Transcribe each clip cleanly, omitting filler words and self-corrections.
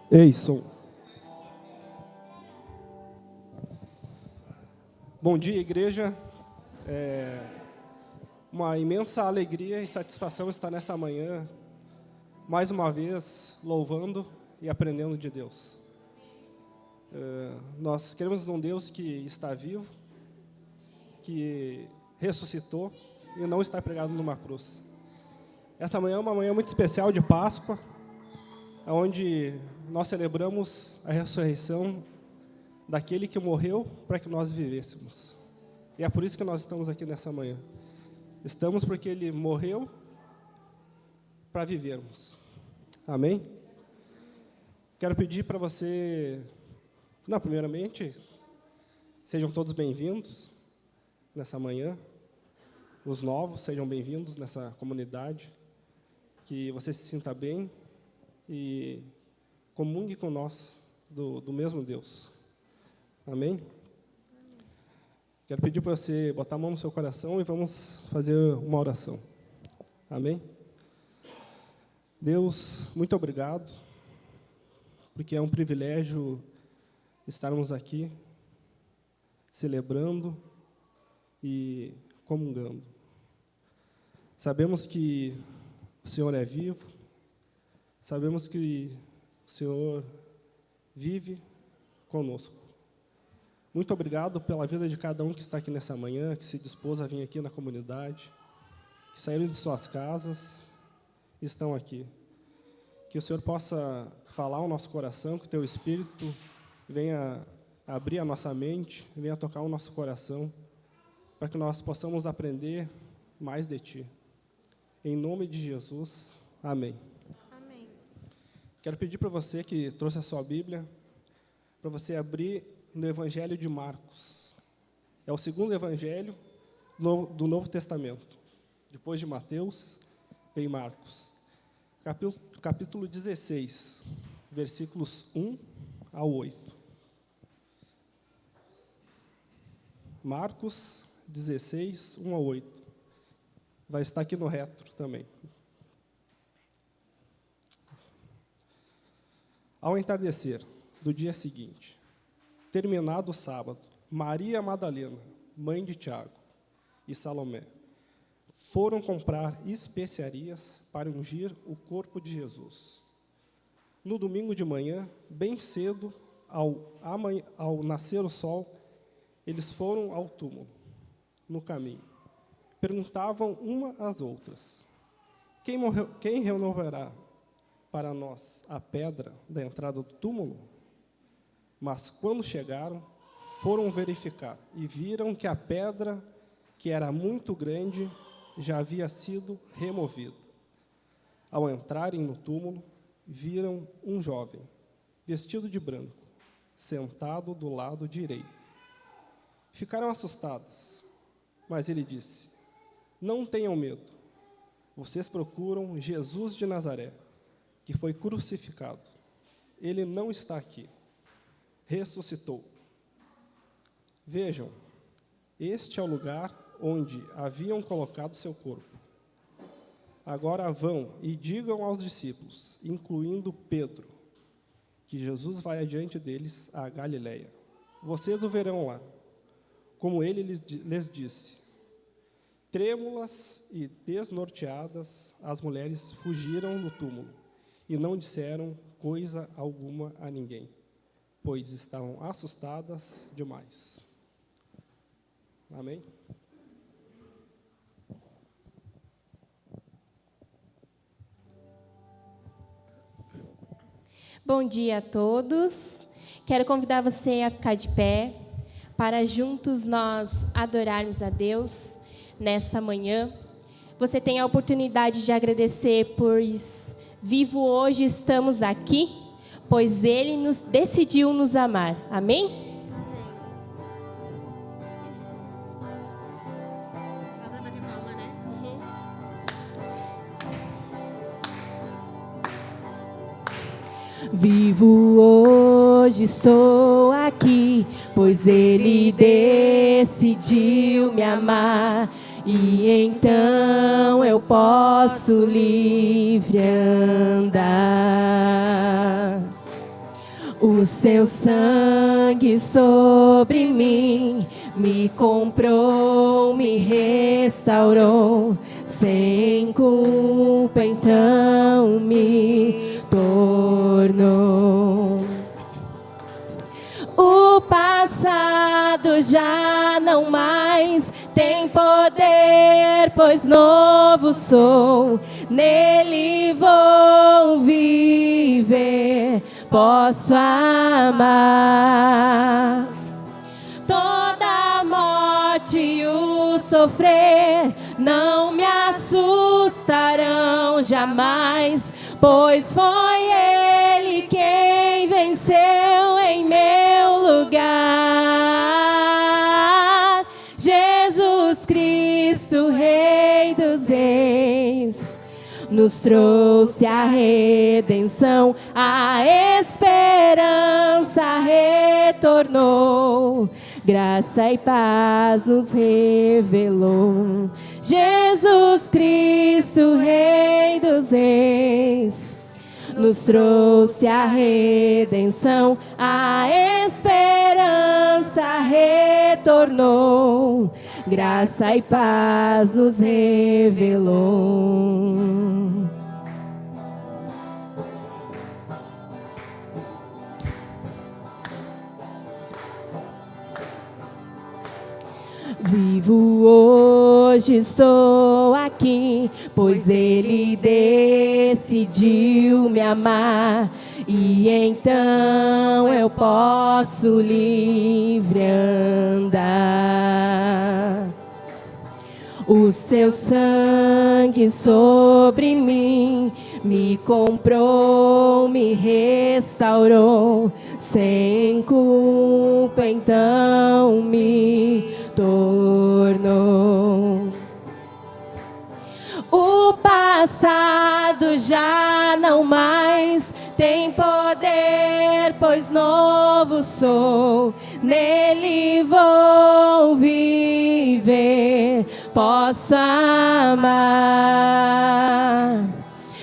Ei, som. Bom dia, igreja. Uma imensa alegria e satisfação estar nessa manhã, mais uma vez, louvando e aprendendo de Deus. Nós queremos um Deus que está vivo, que ressuscitou e não está pregado numa cruz. Essa manhã é uma manhã muito especial de Páscoa, onde nós celebramos a ressurreição daquele que morreu para que nós vivêssemos. E é por isso que nós estamos aqui nessa manhã. Estamos porque Ele morreu para vivermos. Amém? Quero pedir para você, primeiramente, sejam todos bem-vindos nessa manhã. Os novos sejam bem-vindos nessa comunidade. Que você se sinta bem e comungue com nós do mesmo Deus. Amém? Quero pedir para você botar a mão no seu coração e vamos fazer uma oração. Amém? Deus, muito obrigado, porque é um privilégio estarmos aqui, celebrando e comungando. Sabemos que o Senhor é vivo, sabemos que o Senhor vive conosco. Muito obrigado pela vida de cada um que está aqui nessa manhã, que se dispôs a vir aqui na comunidade, que saíram de suas casas e estão aqui. Que o Senhor possa falar ao nosso coração, que o Teu Espírito venha abrir a nossa mente, venha tocar o nosso coração, para que nós possamos aprender mais de Ti. Em nome de Jesus, amém. Amém. Quero pedir para você que trouxe a sua Bíblia, para você abrir no Evangelho de Marcos. É o segundo Evangelho do Novo Testamento. Depois de Mateus, vem Marcos. Capítulo 16, versículos 1 ao 8. Marcos 16, 1 ao 8. Vai estar aqui no retro também. Ao entardecer do dia seguinte, terminado o sábado, Maria Madalena, mãe de Tiago e Salomé, foram comprar especiarias para ungir o corpo de Jesus. No domingo de manhã, bem cedo, ao nascer o sol, eles foram ao túmulo. No caminho, perguntavam uma às outras: quem renovará para nós a pedra da entrada do túmulo? Mas quando chegaram, foram verificar e viram que a pedra, que era muito grande, já havia sido removida. Ao entrarem no túmulo, viram um jovem, vestido de branco, sentado do lado direito. Ficaram assustadas, mas ele disse: não tenham medo. Vocês procuram Jesus de Nazaré, que foi crucificado. Ele não está aqui. Ressuscitou. Vejam, este é o lugar onde haviam colocado seu corpo. Agora vão e digam aos discípulos, incluindo Pedro, que Jesus vai adiante deles à Galileia. Vocês o verão lá, como ele lhes disse. Trêmulas e desnorteadas, as mulheres fugiram do túmulo e não disseram coisa alguma a ninguém, pois estavam assustadas demais. Amém? Bom dia a todos. Quero convidar você a ficar de pé para juntos nós adorarmos a Deus nessa manhã. Você tem a oportunidade de agradecer, pois vivo hoje estamos aqui, pois Ele decidiu nos amar. Amém? Vivo hoje, estou aqui, pois Ele decidiu me amar. E então eu posso livre andar. O seu sangue sobre mim me comprou, me restaurou, sem culpa então me tornou. O passado já não mais tem poder, pois novo sou, nele vou viver, posso amar. Toda morte e o sofrer não me assustarão jamais, pois foi Ele quem venceu em meu lugar. Jesus Cristo, Rei dos Reis, nos trouxe a redenção, a esperança retornou, graça e paz nos revelou. Jesus Cristo, Rei dos Reis, nos trouxe a redenção, a esperança retornou, graça e paz nos revelou. Vivo hoje, estou aqui, pois Ele decidiu me amar, e então eu posso livre andar. O seu sangue sobre mim me comprou, me restaurou, sem culpa então me tornou. O passado já não mais tem poder, pois novo sou, nele vou viver, posso amar.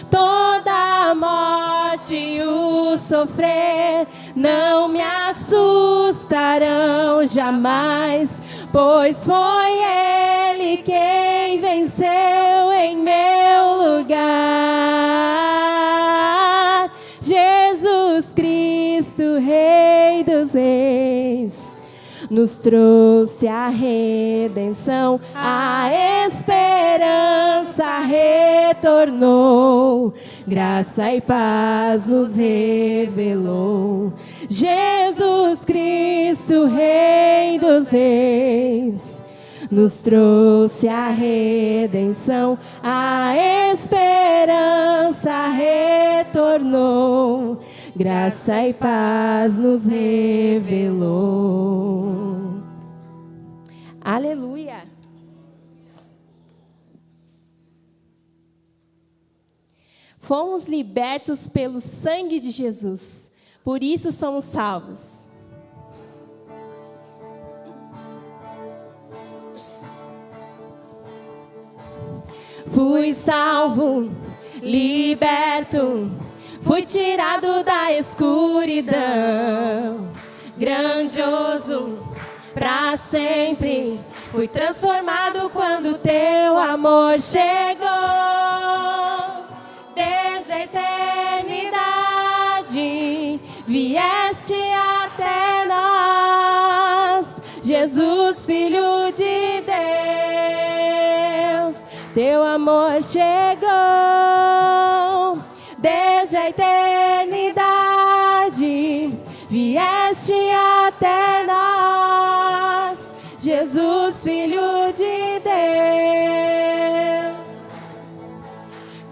Toda morte e o sofrer não me assustarão jamais, pois foi Ele quem venceu em meu lugar. Jesus Cristo, Rei dos Reis, nos trouxe a redenção, a esperança retornou, graça e paz nos revelou. Jesus Cristo, Rei dos Reis, nos trouxe a redenção, a esperança retornou, graça e paz nos revelou. Aleluia! Fomos libertos pelo sangue de Jesus, por isso somos salvos. Fui salvo, liberto, fui tirado da escuridão, grandioso pra sempre, fui transformado quando teu amor chegou. Desde a eternidade vieste até nós, Jesus, Filho de Deus, teu amor chegou. Desde a eternidade vieste até nós, Jesus, Filho de Deus.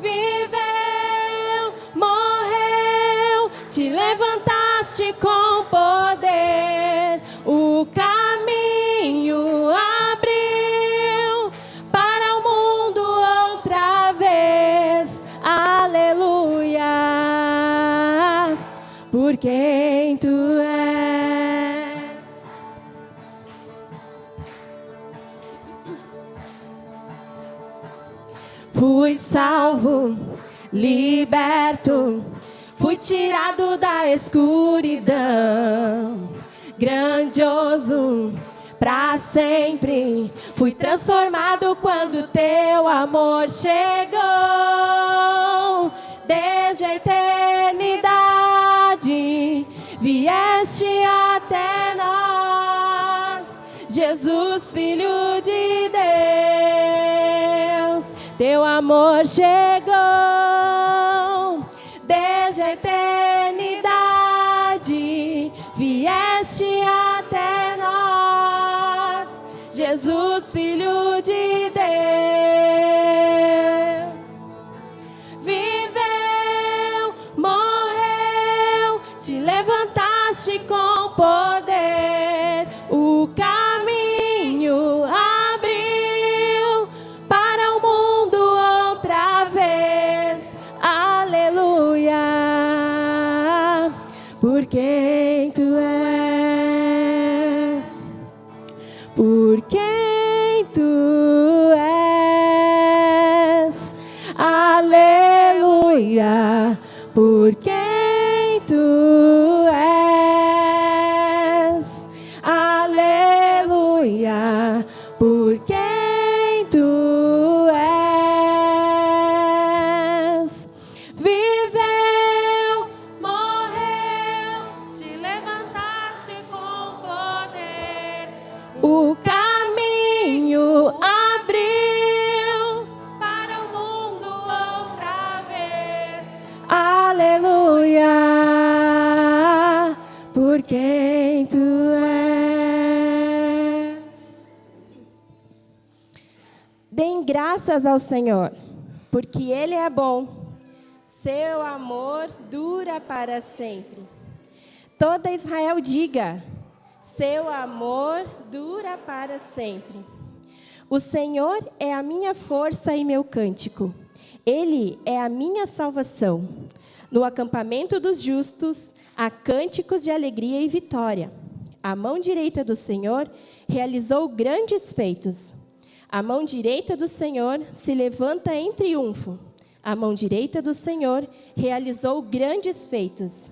Viveu, morreu, te levantaste com poder, o caminho abriu para o mundo outra vez. Aleluia, por quem tu és. Fui salvo, liberto, fui fui tirado da escuridão, grandioso pra sempre. Fui transformado quando teu amor chegou. Desde a eternidade vieste até nós, Jesus, Filho de Deus. Teu amor chegou. Desde a eternidade vieste até nós, Jesus, Filho de Deus. Viveu, morreu, te levantaste com poder. O caminho abriu para o mundo outra vez. Aleluia, por quem tu és, por quem tu és. Aleluia, por quem tu és. Aleluia, por quem tu és. Viveu, morreu, te levantaste com poder. O caminho abriu para o mundo outra vez. Aleluia, por quem tu és. Deem graças ao Senhor, porque Ele é bom. Seu amor dura para sempre. Toda Israel diga: seu amor dura para sempre. O Senhor é a minha força e meu cântico. Ele é a minha salvação. No acampamento dos justos há cânticos de alegria e vitória. A mão direita do Senhor realizou grandes feitos. A mão direita do Senhor se levanta em triunfo. A mão direita do Senhor realizou grandes feitos.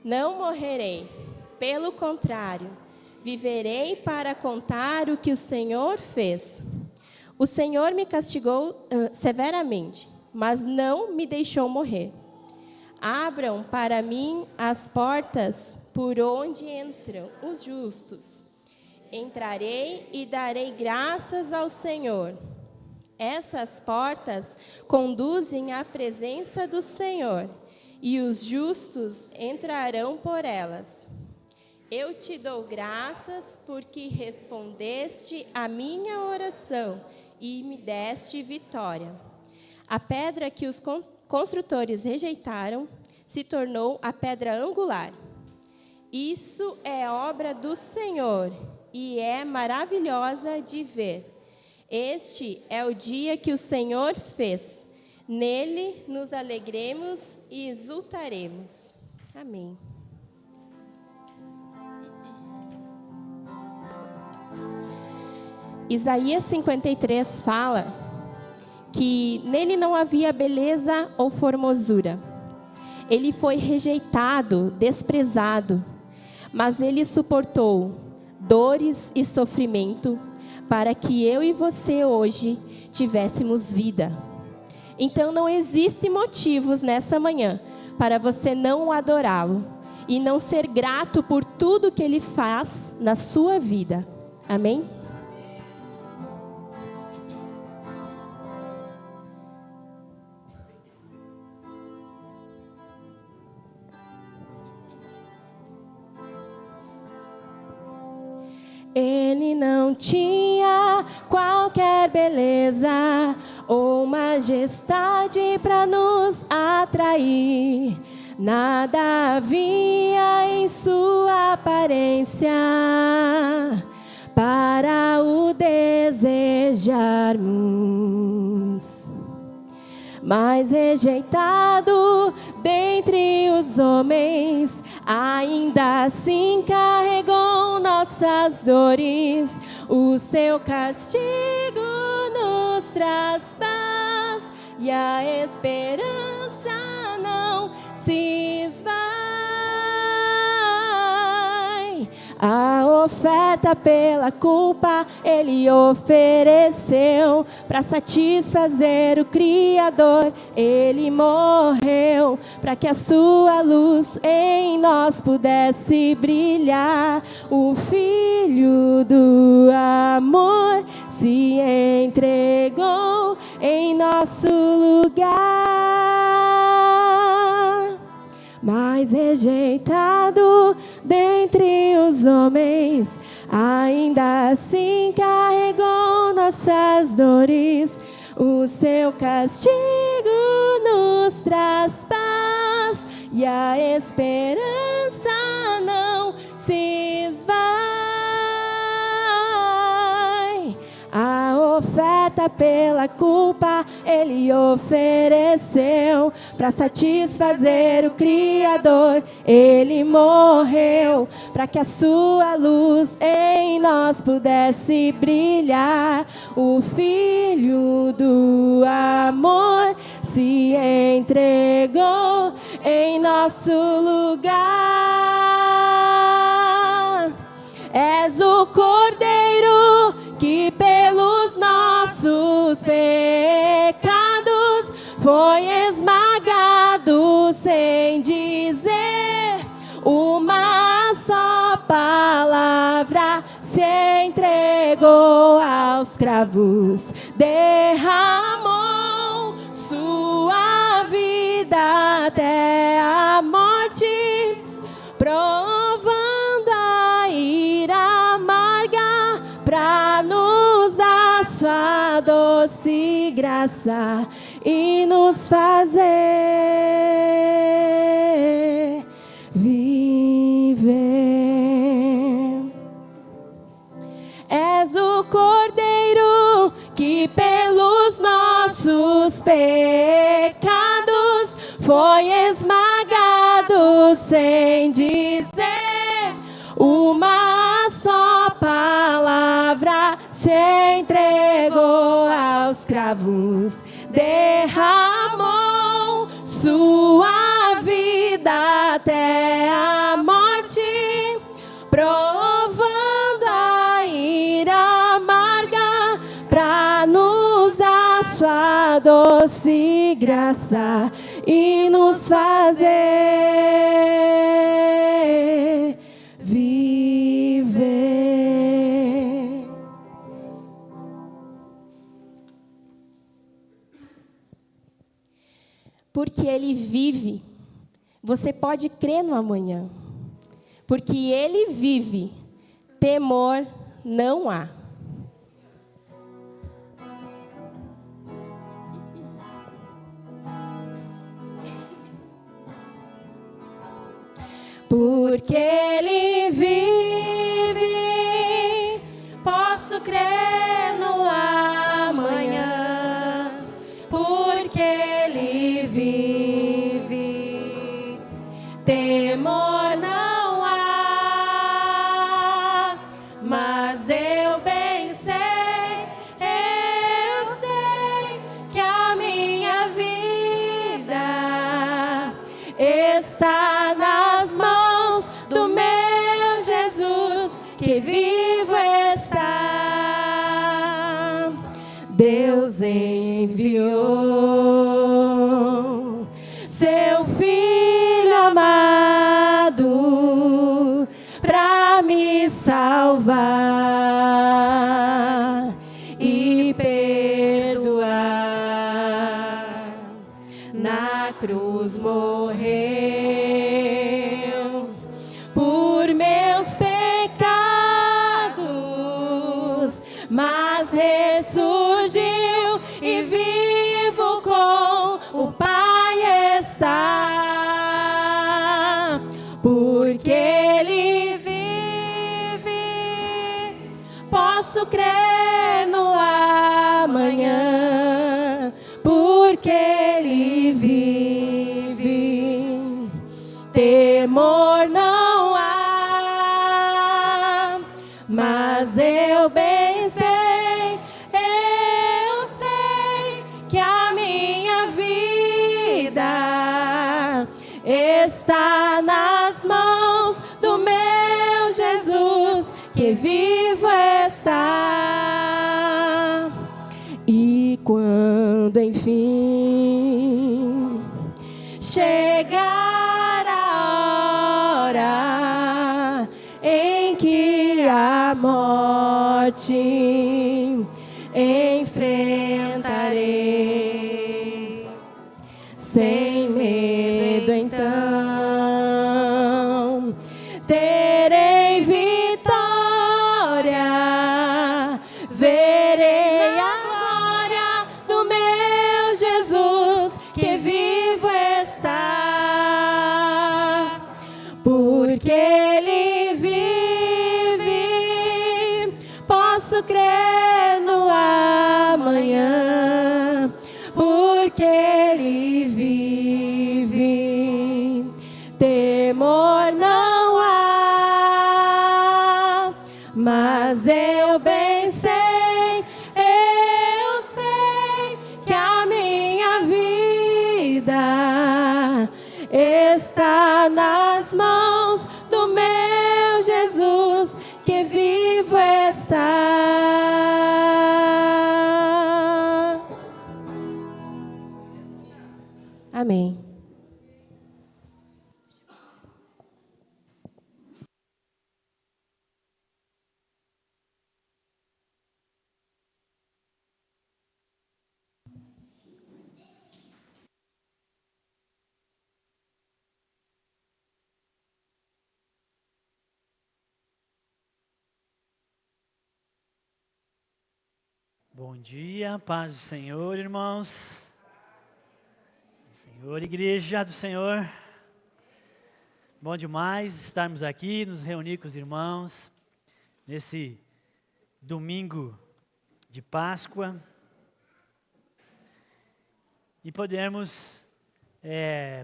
Não morrerei, pelo contrário, viverei para contar o que o Senhor fez. O Senhor me castigou severamente, mas não me deixou morrer. Abram para mim as portas por onde entram os justos. Entrarei e darei graças ao Senhor. Essas portas conduzem à presença do Senhor, e os justos entrarão por elas. Eu te dou graças porque respondeste à minha oração e me deste vitória. A pedra que os construtores rejeitaram se tornou a pedra angular. Isso é obra do Senhor e é maravilhosa de ver. Este é o dia que o Senhor fez. Nele nos alegremos e exultaremos. Amém. Isaías 53 fala que nele não havia beleza ou formosura. Ele foi rejeitado, desprezado, mas ele suportou dores e sofrimento para que eu e você hoje tivéssemos vida. Então não existe motivos nessa manhã para você não adorá-lo e não ser grato por tudo que ele faz na sua vida. Amém? Ele não tinha qualquer beleza ou majestade para nos atrair. Nada havia em sua aparência para o desejarmos. Mas rejeitado dentre os homens, ainda assim carregou nossas dores. O seu castigo nos traz paz e a esperança não se esvai. A oferta pela culpa Ele ofereceu para satisfazer o Criador. Ele morreu para que a sua luz em nós pudesse brilhar. O Filho do amor se entregou em nosso lugar. Mas rejeitado dentre os homens, ainda assim carregou nossas dores. O seu castigo nos traz paz e a esperança não se esvai. A oferta pela culpa Ele ofereceu para satisfazer o Criador. Ele morreu para que a sua luz em nós pudesse brilhar. O Filho do amor se entregou em nosso lugar. És o Cordeiro que pelos nossos pecados foi esmagado sem dizer uma só palavra. Se entregou aos cravos, derramou sua vida até a morte, provando a ira amarga para nos dar sua doce graça e nos fazer viver. És o Cordeiro que pelos nossos pecados foi esmagado sem dizer uma só palavra. Se entregou aos cravos, derramou sua vida até a morte, provando a ira amarga para nos dar sua doce graça e nos fazer viver. Porque Ele vive, você pode crer no amanhã. Porque Ele vive, temor não há. Porque Ele vive, posso crer no amanhã. Porque Ele vive, temor não há. Mas eu bem sei que a minha vida está nas mãos do meu Jesus, que vivo está. Deus enviou seu Filho amado para me salvar e perdoar. Na cruz morreu por meus pecados, mas ressurgiu e vivo com o Pai está. Porque Ele vive, posso crer no amanhã. Porque Ele vive, temor não há. Mas eu bem sei que a minha vida vivo está. E quando enfim chegar a hora em que a morte enfrentarei, sem medo então terei vitória, verei a glória do meu Jesus que vivo está, porque Ele vive, posso crer no amanhã, porque Ele vive, temor não há, mas eu bem sei que a minha vida está nas mãos do meu Jesus que vivo está. Amém. Bom dia, paz do Senhor, irmãos. Senhor, igreja do Senhor. Bom demais estarmos aqui, nos reunir com os irmãos, nesse domingo de Páscoa. E podermos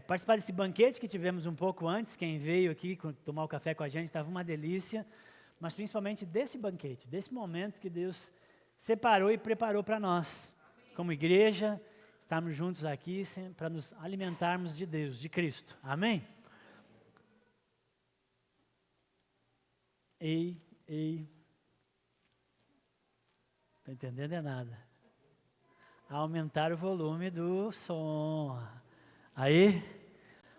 participar desse banquete que tivemos um pouco antes. Quem veio aqui tomar o café com a gente, estava uma delícia. Mas principalmente desse banquete, desse momento que Deus separou e preparou para nós, como igreja, estarmos juntos aqui para nos alimentarmos de Deus, de Cristo. Amém? Ei, não estou entendendo nada. Aumentar o volume do som. Aí,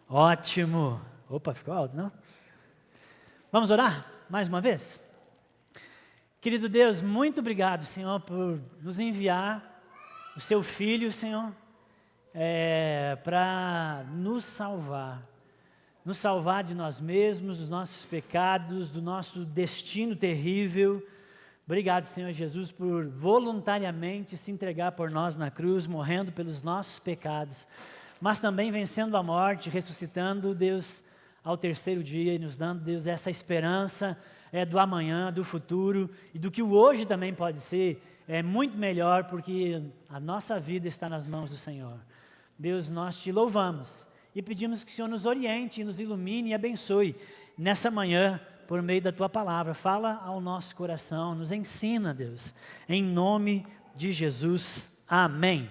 ótimo. Opa, ficou alto, não? Vamos orar mais uma vez? Querido Deus, muito obrigado, Senhor, por nos enviar o Seu Filho, Senhor, para nos salvar de nós mesmos, dos nossos pecados, do nosso destino terrível. Obrigado, Senhor Jesus, por voluntariamente se entregar por nós na cruz, morrendo pelos nossos pecados, mas também vencendo a morte, ressuscitando, Deus, ao terceiro dia e nos dando, Deus, essa esperança do amanhã, do futuro e do que o hoje também pode ser, muito melhor, porque a nossa vida está nas mãos do Senhor. Deus, nós te louvamos e pedimos que o Senhor nos oriente, nos ilumine e abençoe nessa manhã, por meio da Tua palavra. Fala ao nosso coração, nos ensina, Deus, em nome de Jesus. Amém.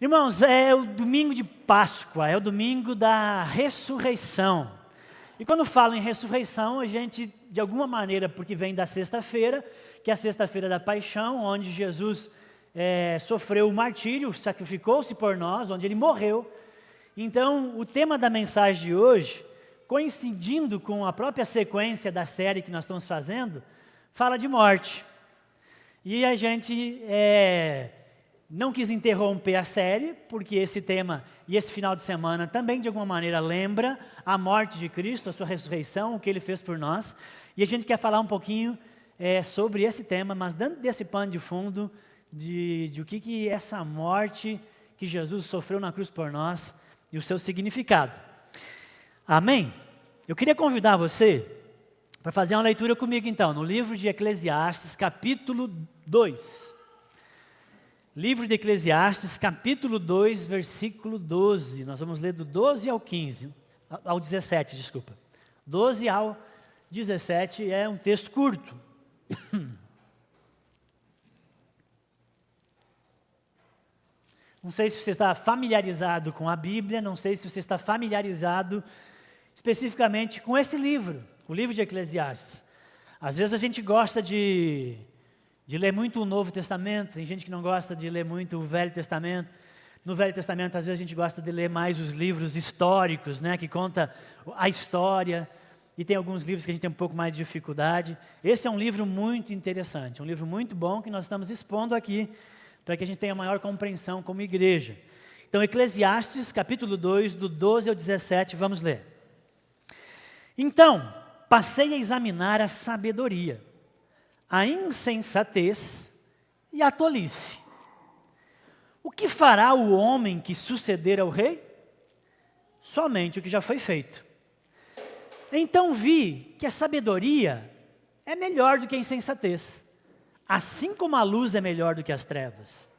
Irmãos, é o domingo de Páscoa, é o domingo da ressurreição. E quando falo em ressurreição, a gente, de alguma maneira, porque vem da sexta-feira, que é a sexta-feira da paixão, onde Jesus sofreu o martírio, sacrificou-se por nós, onde Ele morreu. Então, o tema da mensagem de hoje, coincidindo com a própria sequência da série que nós estamos fazendo, fala de morte. E a gente não quis interromper a série, porque esse tema e esse final de semana também, de alguma maneira, lembra a morte de Cristo, a sua ressurreição, o que Ele fez por nós. E a gente quer falar um pouquinho sobre esse tema, mas dentro desse pano de fundo, de o que essa morte que Jesus sofreu na cruz por nós e o seu significado. Amém? Eu queria convidar você para fazer uma leitura comigo, então, no livro de Eclesiastes, capítulo 2. Livro de Eclesiastes, capítulo 2, versículo 12. Nós vamos ler do 12 ao 17, desculpa. 12 ao 17 é um texto curto. Não sei se você está familiarizado com a Bíblia, não sei se você está familiarizado especificamente com esse livro, o livro de Eclesiastes. Às vezes a gente gosta de ler muito o Novo Testamento, tem gente que não gosta de ler muito o Velho Testamento. No Velho Testamento, às vezes a gente gosta de ler mais os livros históricos, né, que conta a história, e tem alguns livros que a gente tem um pouco mais de dificuldade. Esse é um livro muito interessante, um livro muito bom que nós estamos expondo aqui, para que a gente tenha maior compreensão como igreja. Então, Eclesiastes, capítulo 2, do 12 ao 17, vamos ler. Então, passei a examinar a sabedoria, a insensatez e a tolice. O que fará o homem que suceder ao rei? Somente o que já foi feito. Então vi que a sabedoria é melhor do que a insensatez, assim como a luz é melhor do que as trevas.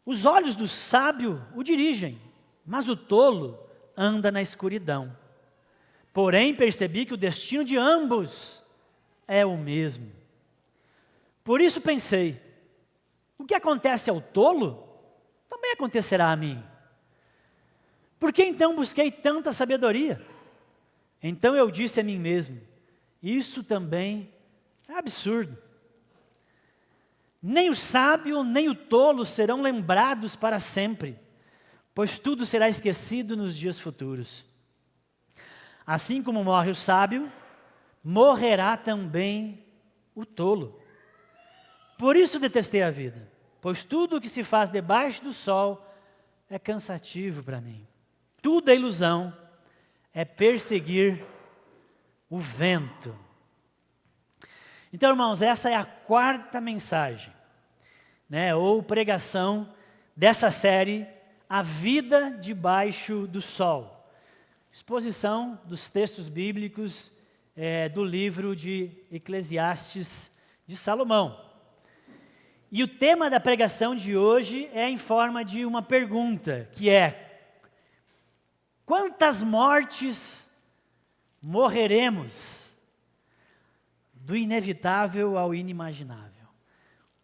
Os olhos do sábio o dirigem, mas o tolo anda na escuridão. Porém percebi que o destino de ambos é o mesmo. Por isso pensei, o que acontece ao tolo, também acontecerá a mim. Por que então busquei tanta sabedoria? Então eu disse a mim mesmo, isso também é absurdo. Nem o sábio, nem o tolo serão lembrados para sempre, pois tudo será esquecido nos dias futuros. Assim como morre o sábio, morrerá também o tolo. Por isso detestei a vida, pois tudo o que se faz debaixo do sol é cansativo para mim. Tudo é ilusão, é perseguir o vento. Então, irmãos, essa é a quarta mensagem, né, ou pregação dessa série, A Vida Debaixo do Sol. Exposição dos textos bíblicos do livro de Eclesiastes de Salomão. E o tema da pregação de hoje é em forma de uma pergunta, que é: quantas mortes morreremos? Do inevitável ao inimaginável.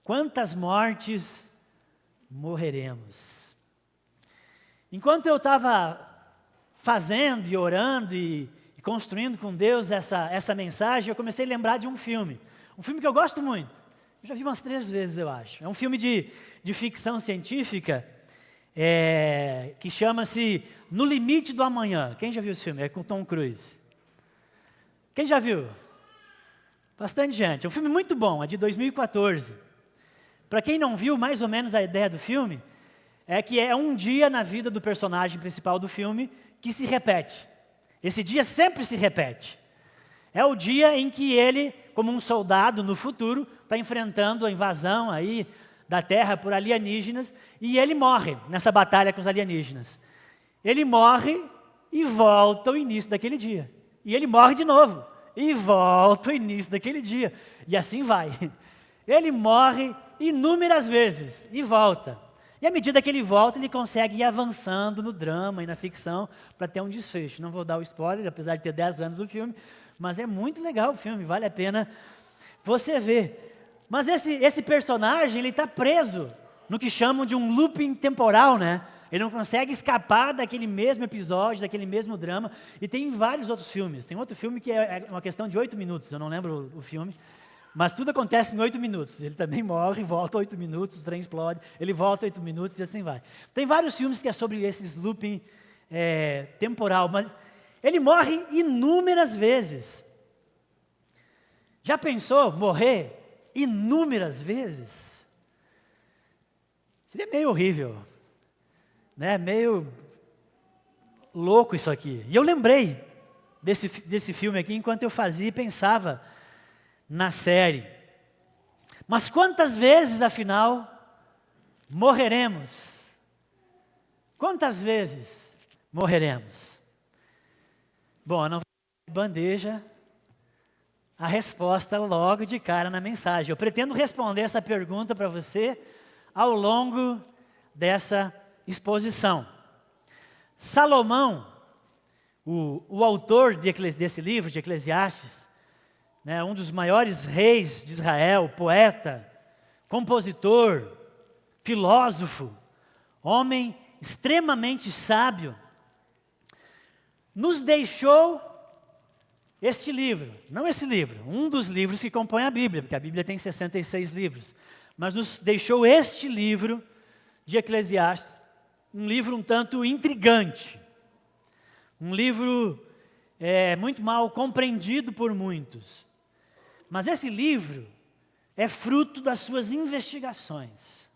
Quantas mortes morreremos? Enquanto eu estava fazendo e orando e construindo com Deus essa mensagem, eu comecei a lembrar de um filme que eu gosto muito. Eu já vi umas 3 vezes, eu acho. É um filme de ficção científica, que chama-se No Limite do Amanhã. Quem já viu esse filme? É com Tom Cruise. Quem já viu? Bastante gente. É um filme muito bom, é de 2014. Para quem não viu, mais ou menos a ideia do filme é que é um dia na vida do personagem principal do filme que se repete. Esse dia sempre se repete. É o dia em que ele, como um soldado no futuro, está enfrentando a invasão aí da Terra por alienígenas, e ele morre nessa batalha com os alienígenas. Ele morre e volta ao início daquele dia. E ele morre de novo e volta ao início daquele dia. E assim vai. Ele morre inúmeras vezes e volta. E à medida que ele volta, ele consegue ir avançando no drama e na ficção para ter um desfecho. Não vou dar o spoiler, apesar de ter 10 anos o filme, mas é muito legal o filme, vale a pena você ver. Mas esse personagem, ele está preso no que chamam de um looping temporal, né? Ele não consegue escapar daquele mesmo episódio, daquele mesmo drama. E tem vários outros filmes. Tem outro filme que é uma questão de 8 minutos, eu não lembro o filme. Mas tudo acontece em 8 minutos. Ele também morre, volta 8 minutos, o trem explode, ele volta 8 minutos e assim vai. Tem vários filmes que é sobre esses looping temporal, mas ele morre inúmeras vezes. Já pensou morrer inúmeras vezes? Seria meio horrível, né? Meio louco isso aqui. E eu lembrei desse filme aqui enquanto eu fazia e pensava na série. Mas quantas vezes, afinal, morreremos? Quantas vezes morreremos? Bom, eu não bandeja a resposta logo de cara na mensagem. Eu pretendo responder essa pergunta para você ao longo dessa exposição. Salomão, o autor desse livro de Eclesiastes, né, um dos maiores reis de Israel, poeta, compositor, filósofo, homem extremamente sábio, nos deixou este livro, não esse livro, um dos livros que compõe a Bíblia, porque a Bíblia tem 66 livros, mas nos deixou este livro de Eclesiastes, um livro um tanto intrigante, um livro muito mal compreendido por muitos. Mas esse livro é fruto das suas investigações,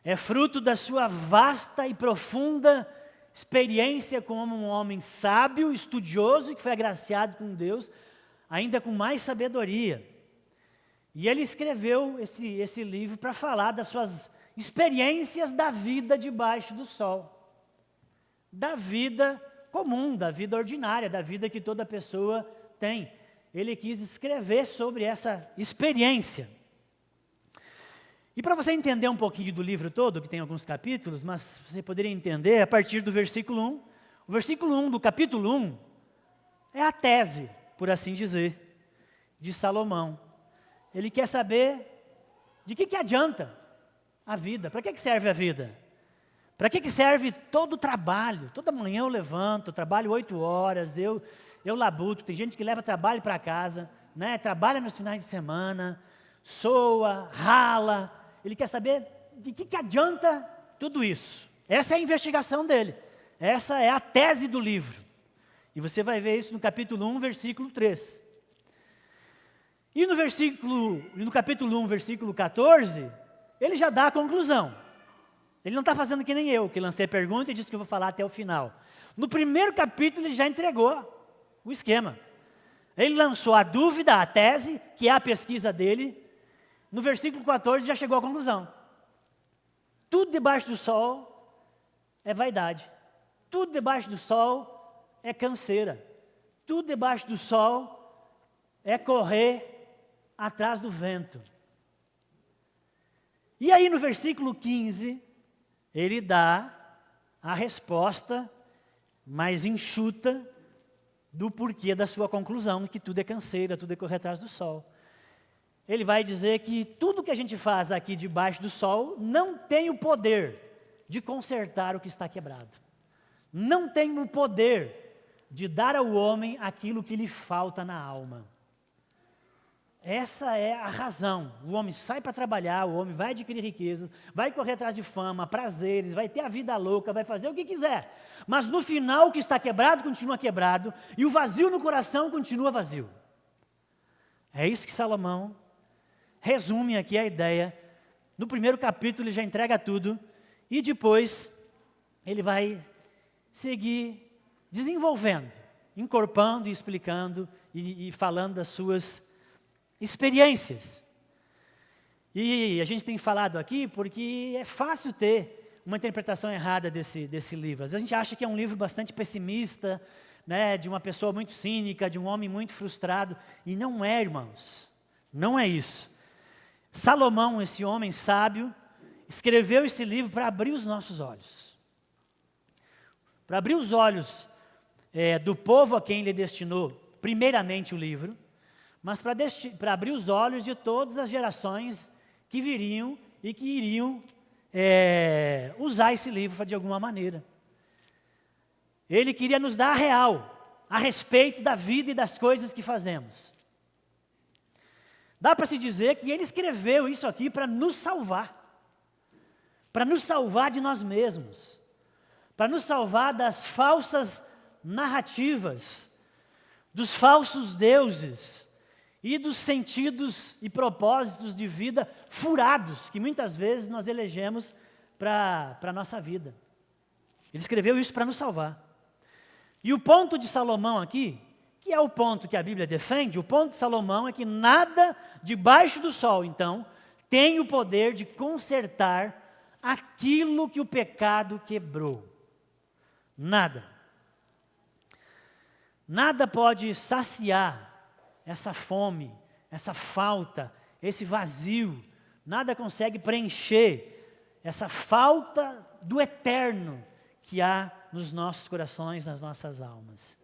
é fruto da sua vasta e profunda experiência como um homem sábio, estudioso e que foi agraciado com Deus, ainda com mais sabedoria. E ele escreveu esse livro para falar das suas experiências da vida debaixo do sol, da vida comum, da vida ordinária, da vida que toda pessoa tem. Ele quis escrever sobre essa experiência. E para você entender um pouquinho do livro todo, que tem alguns capítulos, mas você poderia entender a partir do versículo 1. O versículo 1 do capítulo 1 é a tese, por assim dizer, de Salomão. Ele quer saber de que adianta a vida, para que serve a vida? Para que serve todo o trabalho? Toda manhã eu levanto, trabalho 8 horas, eu labuto, tem gente que leva trabalho para casa, né? Trabalha nos finais de semana, soa, rala. Ele quer saber de que adianta tudo isso. Essa é a investigação dele. Essa é a tese do livro. E você vai ver isso no capítulo 1, versículo 3. E no capítulo 1, versículo 14, ele já dá a conclusão. Ele não está fazendo que nem eu, que lancei a pergunta e disse que eu vou falar até o final. No primeiro capítulo ele já entregou o esquema. Ele lançou a dúvida, a tese, que é a pesquisa dele. No versículo 14 já chegou à conclusão. Tudo debaixo do sol é vaidade. Tudo debaixo do sol é canseira. Tudo debaixo do sol é correr atrás do vento. E aí no versículo 15, ele dá a resposta mais enxuta do porquê da sua conclusão, que tudo é canseira, tudo é correr atrás do sol. Ele vai dizer que tudo que a gente faz aqui debaixo do sol não tem o poder de consertar o que está quebrado. Não tem o poder de dar ao homem aquilo que lhe falta na alma. Essa é a razão. O homem sai para trabalhar, o homem vai adquirir riquezas, vai correr atrás de fama, prazeres, vai ter a vida louca, vai fazer o que quiser. Mas no final o que está quebrado continua quebrado e o vazio no coração continua vazio. É isso que Salomão resume aqui a ideia. No primeiro capítulo ele já entrega tudo e depois ele vai seguir desenvolvendo, encorpando e explicando e falando das suas experiências. E a gente tem falado aqui porque é fácil ter uma interpretação errada desse livro. Às vezes a gente acha que é um livro bastante pessimista, né, de uma pessoa muito cínica, de um homem muito frustrado, e não é, irmãos, não é isso. Salomão, esse homem sábio, escreveu esse livro para abrir os nossos olhos. Para abrir os olhos do povo a quem ele destinou, primeiramente, o livro, mas para abrir os olhos de todas as gerações que viriam e que iriam usar esse livro de alguma maneira. Ele queria nos dar a real, a respeito da vida e das coisas que fazemos. Dá para se dizer que ele escreveu isso aqui para nos salvar de nós mesmos, para nos salvar das falsas narrativas, dos falsos deuses e dos sentidos e propósitos de vida furados que muitas vezes nós elegemos para a nossa vida. Ele escreveu isso para nos salvar. E o ponto de Salomão aqui, que é o ponto que a Bíblia defende, o ponto de Salomão é que nada debaixo do sol, então, tem o poder de consertar aquilo que o pecado quebrou. Nada. Nada pode saciar essa fome, essa falta, esse vazio. Nada consegue preencher essa falta do eterno que há nos nossos corações, nas nossas almas.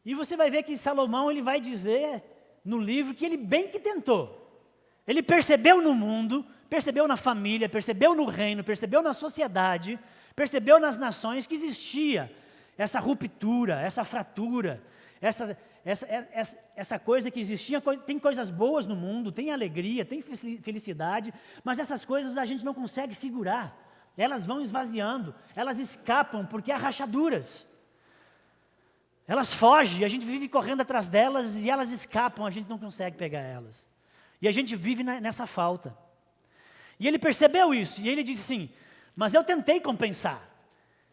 E você vai ver que Salomão ele vai dizer no livro que ele bem que tentou. Ele percebeu no mundo, percebeu na família, percebeu no reino, percebeu na sociedade, percebeu nas nações que existia essa ruptura, essa fratura, essa coisa que existia, tem coisas boas no mundo, tem alegria, tem felicidade, mas essas coisas a gente não consegue segurar. Elas vão esvaziando, elas escapam porque há rachaduras. Elas fogem, a gente vive correndo atrás delas e elas escapam, a gente não consegue pegar elas. E a gente vive nessa falta. E ele percebeu isso, e ele disse assim, mas eu tentei compensar.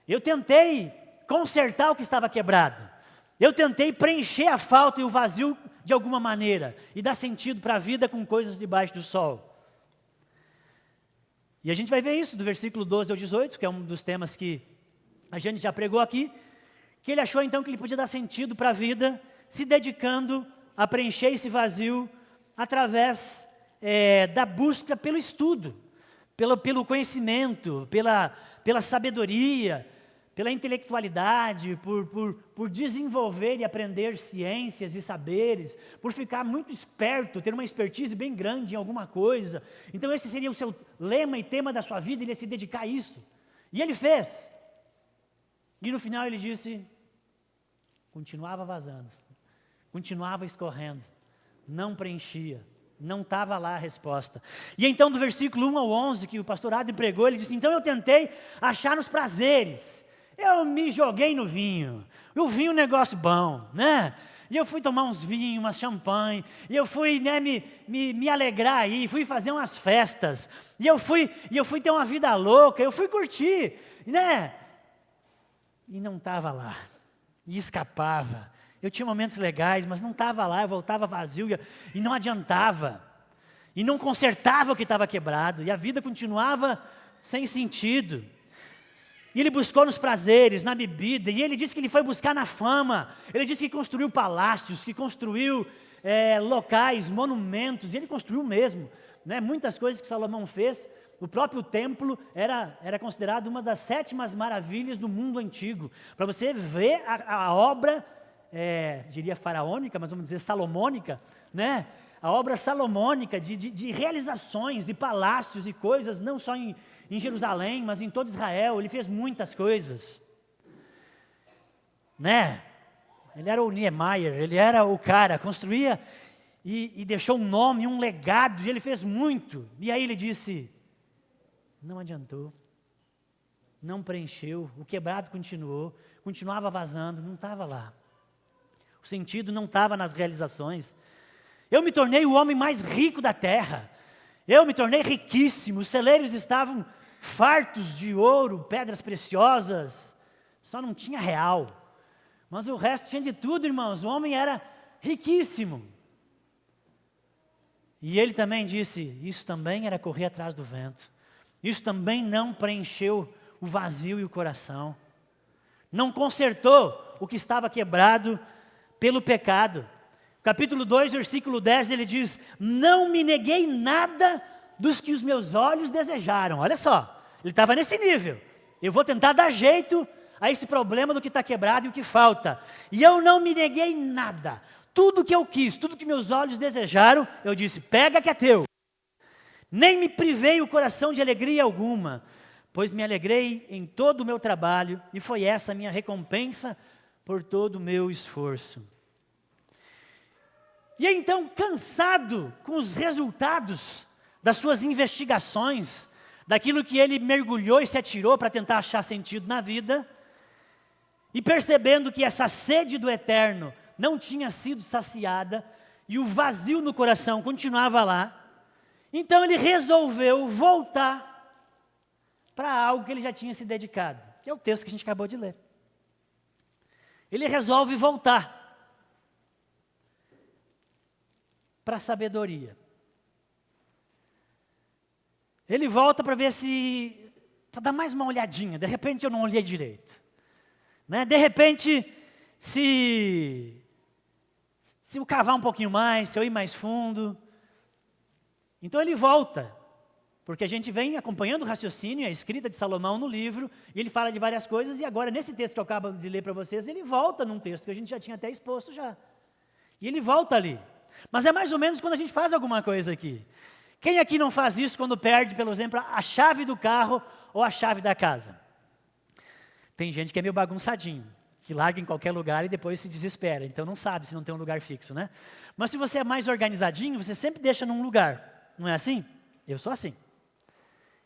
Eu tentei consertar o que estava quebrado. Eu tentei preencher a falta e o vazio de alguma maneira e dar sentido para a vida com coisas debaixo do sol. E a gente vai ver isso do versículo 12 ao 18, que é um dos temas que a gente já pregou aqui, que ele achou então que ele podia dar sentido para a vida, se dedicando a preencher esse vazio através da busca pelo estudo, pelo conhecimento, pela sabedoria, pela intelectualidade, por desenvolver e aprender ciências e saberes, por ficar muito esperto, ter uma expertise bem grande em alguma coisa. Então esse seria o seu lema e tema da sua vida, ele ia se dedicar a isso. E ele fez. E no final ele disse, continuava vazando, continuava escorrendo, não preenchia, não estava lá a resposta. E então do versículo 1 ao 11, que o pastor Adam pregou, ele disse, então eu tentei achar nos prazeres, eu me joguei no vinho, o vinho é um negócio bom, né? E eu fui tomar uns vinhos, umas champanhe, e eu fui me alegrar aí, fui fazer umas festas, e eu fui ter uma vida louca, eu fui curtir, né? E não estava lá, e escapava. Eu tinha momentos legais, mas não estava lá, eu voltava vazio, e não adiantava, e não consertava o que estava quebrado, e a vida continuava sem sentido. E ele buscou nos prazeres, na bebida, e ele disse que ele foi buscar na fama, ele disse que construiu palácios, que construiu locais, monumentos, e ele construiu mesmo, né? Muitas coisas que Salomão fez. O próprio templo era considerado uma das 7 maravilhas do mundo antigo. Para você ver a obra, diria faraônica, mas vamos dizer salomônica, né? A obra salomônica de realizações, de palácios e coisas, não só em Jerusalém, mas em todo Israel. Ele fez muitas coisas, né? Ele era o Niemeyer, ele era o cara, construía e deixou um nome, um legado, e ele fez muito. E aí ele disse, não adiantou, não preencheu, o quebrado continuava vazando, não estava lá. O sentido não estava nas realizações. Eu me tornei o homem mais rico da terra, eu me tornei riquíssimo, os celeiros estavam fartos de ouro, pedras preciosas, só não tinha real, mas o resto tinha de tudo, irmãos, o homem era riquíssimo. E ele também disse, isso também era correr atrás do vento, isso também não preencheu o vazio e o coração, não consertou o que estava quebrado pelo pecado. Capítulo 2, versículo 10, ele diz, não me neguei nada dos que os meus olhos desejaram. Olha só, ele estava nesse nível. Eu vou tentar dar jeito a esse problema do que está quebrado e o que falta. E eu não me neguei nada. Tudo que eu quis, tudo que meus olhos desejaram, eu disse, pega que é teu. Nem me privei o coração de alegria alguma, pois me alegrei em todo o meu trabalho, e foi essa a minha recompensa por todo o meu esforço. E aí, então, cansado com os resultados das suas investigações, daquilo que ele mergulhou e se atirou para tentar achar sentido na vida, e percebendo que essa sede do eterno não tinha sido saciada, e o vazio no coração continuava lá, então ele resolveu voltar para algo que ele já tinha se dedicado, que é o texto que a gente acabou de ler. Ele resolve voltar para a sabedoria. Ele volta para ver se, para dar mais uma olhadinha, de repente eu não olhei direito, né? De repente, se eu cavar um pouquinho mais, se eu ir mais fundo. Então ele volta, porque a gente vem acompanhando o raciocínio, a escrita de Salomão no livro, e ele fala de várias coisas, e agora nesse texto que eu acabo de ler para vocês, ele volta num texto que a gente já tinha até exposto já. E ele volta ali. Mas é mais ou menos quando a gente faz alguma coisa aqui. Quem aqui não faz isso quando perde, por exemplo, a chave do carro ou a chave da casa? Tem gente que é meio bagunçadinho, que larga em qualquer lugar e depois se desespera. Então não sabe se não tem um lugar fixo, né? Mas se você é mais organizadinho, você sempre deixa num lugar. Não é assim? Eu sou assim.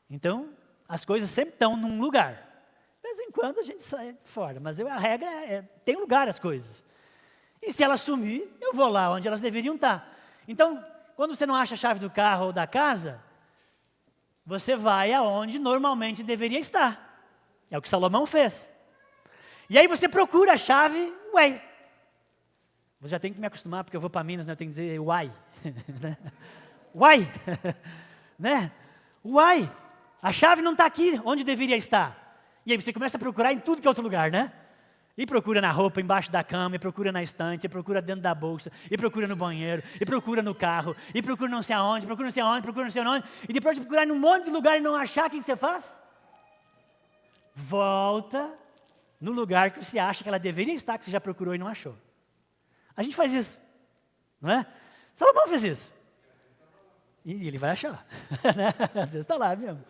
Então, as coisas sempre estão num lugar. De vez em quando a gente sai fora, mas a regra é tem lugar as coisas. E se elas sumir, eu vou lá onde elas deveriam estar. Então, quando você não acha a chave do carro ou da casa, você vai aonde normalmente deveria estar. É o que Salomão fez. E aí você procura a chave, uai. Você já tem que me acostumar, porque eu vou para Minas, né? Eu tenho que dizer uai. Uai. Né? Uai. A chave não está aqui, onde deveria estar. E aí você começa a procurar em tudo que é outro lugar, né? E procura na roupa, embaixo da cama, e procura na estante, e procura dentro da bolsa, e procura no banheiro, e procura no carro, e procura não sei aonde, procura não sei aonde, procura não sei aonde, e depois de procurar em um monte de lugar e não achar, o que você faz? Volta no lugar que você acha que ela deveria estar, que você já procurou e não achou. A gente faz isso, não é? Salomão fez isso. E ele vai achar, né? Às vezes está lá mesmo.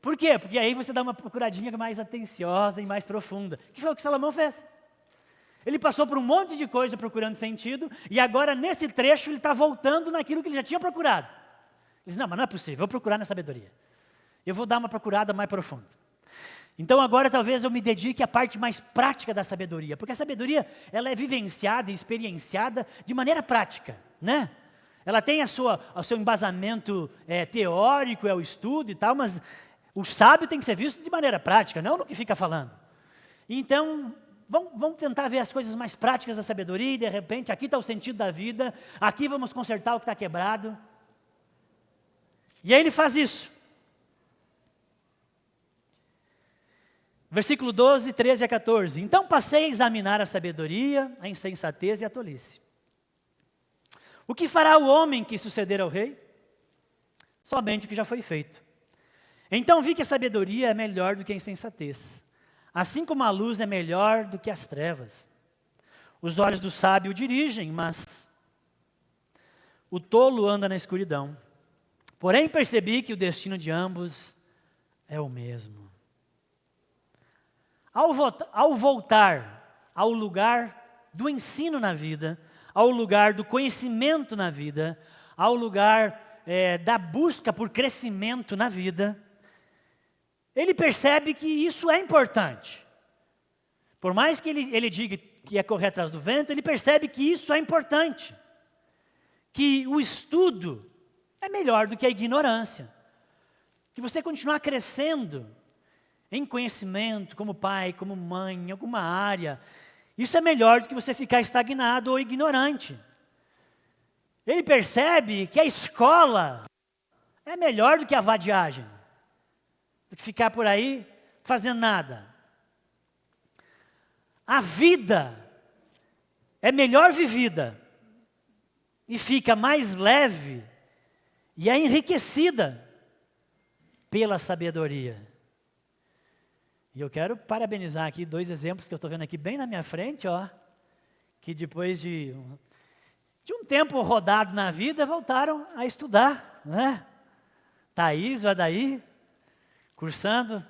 Por quê? Porque aí você dá uma procuradinha mais atenciosa e mais profunda. Que foi o que Salomão fez. Ele passou por um monte de coisa procurando sentido, e agora nesse trecho ele está voltando naquilo que ele já tinha procurado. Ele diz, não, mas não é possível, eu vou procurar na sabedoria. Eu vou dar uma procurada mais profunda. Então agora talvez eu me dedique à parte mais prática da sabedoria, porque a sabedoria ela é vivenciada e experienciada de maneira prática, né? Ela tem o seu embasamento teórico, é o estudo e tal, mas o sábio tem que ser visto de maneira prática, não no que fica falando. Então, vamos tentar ver as coisas mais práticas da sabedoria e de repente aqui está o sentido da vida, aqui vamos consertar o que está quebrado. E aí ele faz isso. Versículo 12, 13 a 14. Então passei a examinar a sabedoria, a insensatez e a tolice. O que fará o homem que suceder ao rei? Somente o que já foi feito. Então vi que a sabedoria é melhor do que a insensatez, assim como a luz é melhor do que as trevas. Os olhos do sábio o dirigem, mas o tolo anda na escuridão. Porém percebi que o destino de ambos é o mesmo. Ao voltar ao lugar do ensino na vida, ao lugar do conhecimento na vida, ao lugar da busca por crescimento na vida, ele percebe que isso é importante. Por mais que ele diga que é correr atrás do vento, ele percebe que isso é importante. Que o estudo é melhor do que a ignorância. Que você continuar crescendo em conhecimento, como pai, como mãe, em alguma área, isso é melhor do que você ficar estagnado ou ignorante. Ele percebe que a escola é melhor do que a vadiagem, do que ficar por aí fazendo nada. A vida é melhor vivida e fica mais leve e é enriquecida pela sabedoria. E eu quero parabenizar aqui 2 exemplos que eu estou vendo aqui bem na minha frente, ó, que depois de um tempo rodado na vida, voltaram a estudar, né? Thaís, o Adair, cursando,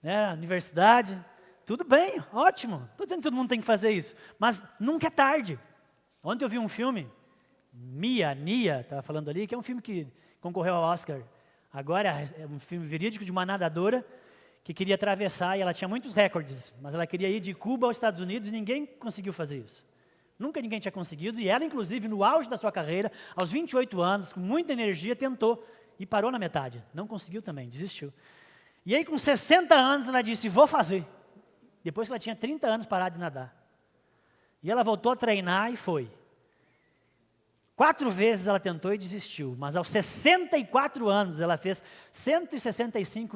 né, universidade, tudo bem, ótimo. Estou dizendo que todo mundo tem que fazer isso, mas nunca é tarde. Ontem eu vi um filme, Nia, estava falando ali, que é um filme que concorreu ao Oscar. Agora é um filme verídico de uma nadadora que queria atravessar, e ela tinha muitos recordes, mas ela queria ir de Cuba aos Estados Unidos e ninguém conseguiu fazer isso. Nunca ninguém tinha conseguido, e ela, inclusive, no auge da sua carreira, aos 28 anos, com muita energia, tentou e parou na metade. Não conseguiu também, desistiu. E aí, com 60 anos, ela disse, vou fazer. Depois que ela tinha 30 anos parada de nadar. E ela voltou a treinar e foi. 4 vezes ela tentou e desistiu, mas aos 64 anos ela fez 165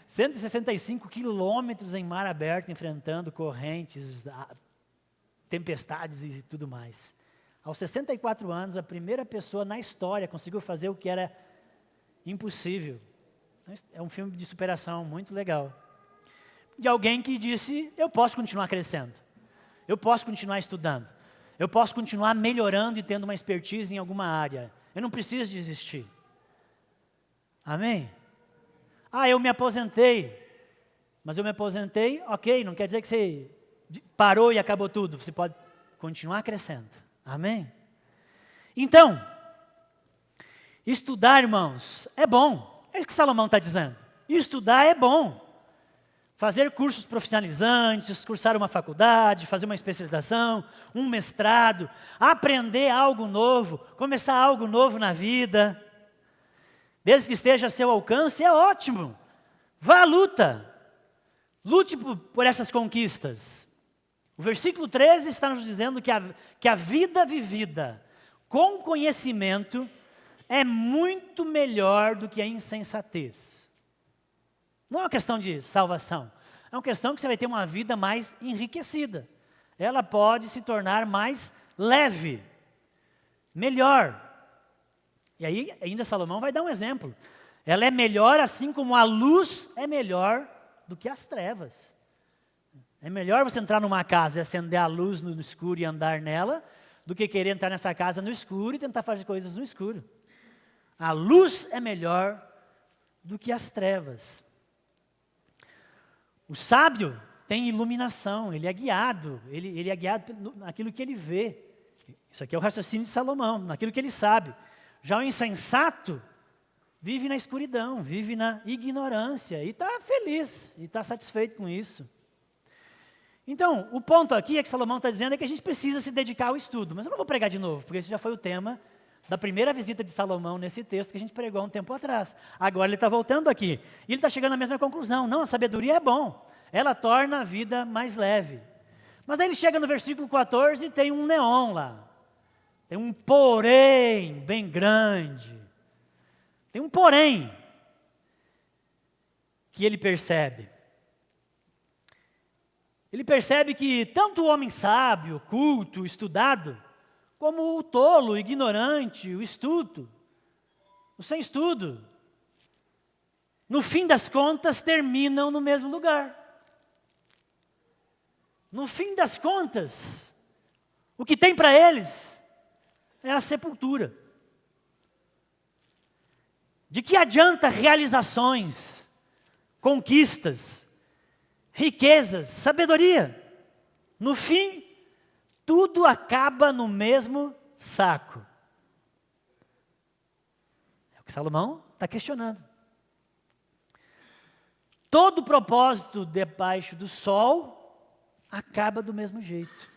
165 quilômetros em mar aberto, enfrentando correntes, tempestades e tudo mais. Aos 64 anos, a primeira pessoa na história conseguiu fazer o que era impossível. É um filme de superação muito legal. De alguém que disse, eu posso continuar crescendo, eu posso continuar estudando, eu posso continuar melhorando e tendo uma expertise em alguma área. Eu não preciso desistir. Amém? Eu me aposentei, mas eu me aposentei, ok, não quer dizer que você parou e acabou tudo. Você pode continuar crescendo. Amém? Então, estudar, irmãos, é bom. É isso que Salomão está dizendo. Estudar é bom. Fazer cursos profissionalizantes, cursar uma faculdade, fazer uma especialização, um mestrado, aprender algo novo, começar algo novo na vida, desde que esteja a seu alcance, é ótimo. Vá à luta. Lute por essas conquistas. O versículo 13 está nos dizendo que a vida vivida com conhecimento é muito melhor do que a insensatez. Não é uma questão de salvação, é uma questão que você vai ter uma vida mais enriquecida. Ela pode se tornar mais leve, melhor. E aí, ainda Salomão vai dar um exemplo. Ela é melhor assim como a luz é melhor do que as trevas. É melhor você entrar numa casa e acender a luz no escuro e andar nela, do que querer entrar nessa casa no escuro e tentar fazer coisas no escuro. A luz é melhor do que as trevas. O sábio tem iluminação, ele é guiado naquilo que ele vê. Isso aqui é o raciocínio de Salomão, naquilo que ele sabe. Já o insensato vive na escuridão, vive na ignorância e está feliz, e está satisfeito com isso. Então, o ponto aqui é que Salomão está dizendo é que a gente precisa se dedicar ao estudo. Mas eu não vou pregar de novo, porque esse já foi o tema da primeira visita de Salomão nesse texto que a gente pregou há um tempo atrás. Agora ele está voltando aqui. E ele está chegando à mesma conclusão. Não, a sabedoria é bom. Ela torna a vida mais leve. Mas daí ele chega no versículo 14 e tem um neon lá. Tem um porém bem grande. Tem um porém que ele percebe. Ele percebe que tanto o homem sábio, culto, estudado, como o tolo, o ignorante, o estudo, o sem estudo, no fim das contas terminam no mesmo lugar. No fim das contas, o que tem para eles é a sepultura. De que adianta realizações, conquistas, riquezas, sabedoria? No fim, tudo acaba no mesmo saco. É o que Salomão está questionando. Todo propósito debaixo do sol acaba do mesmo jeito.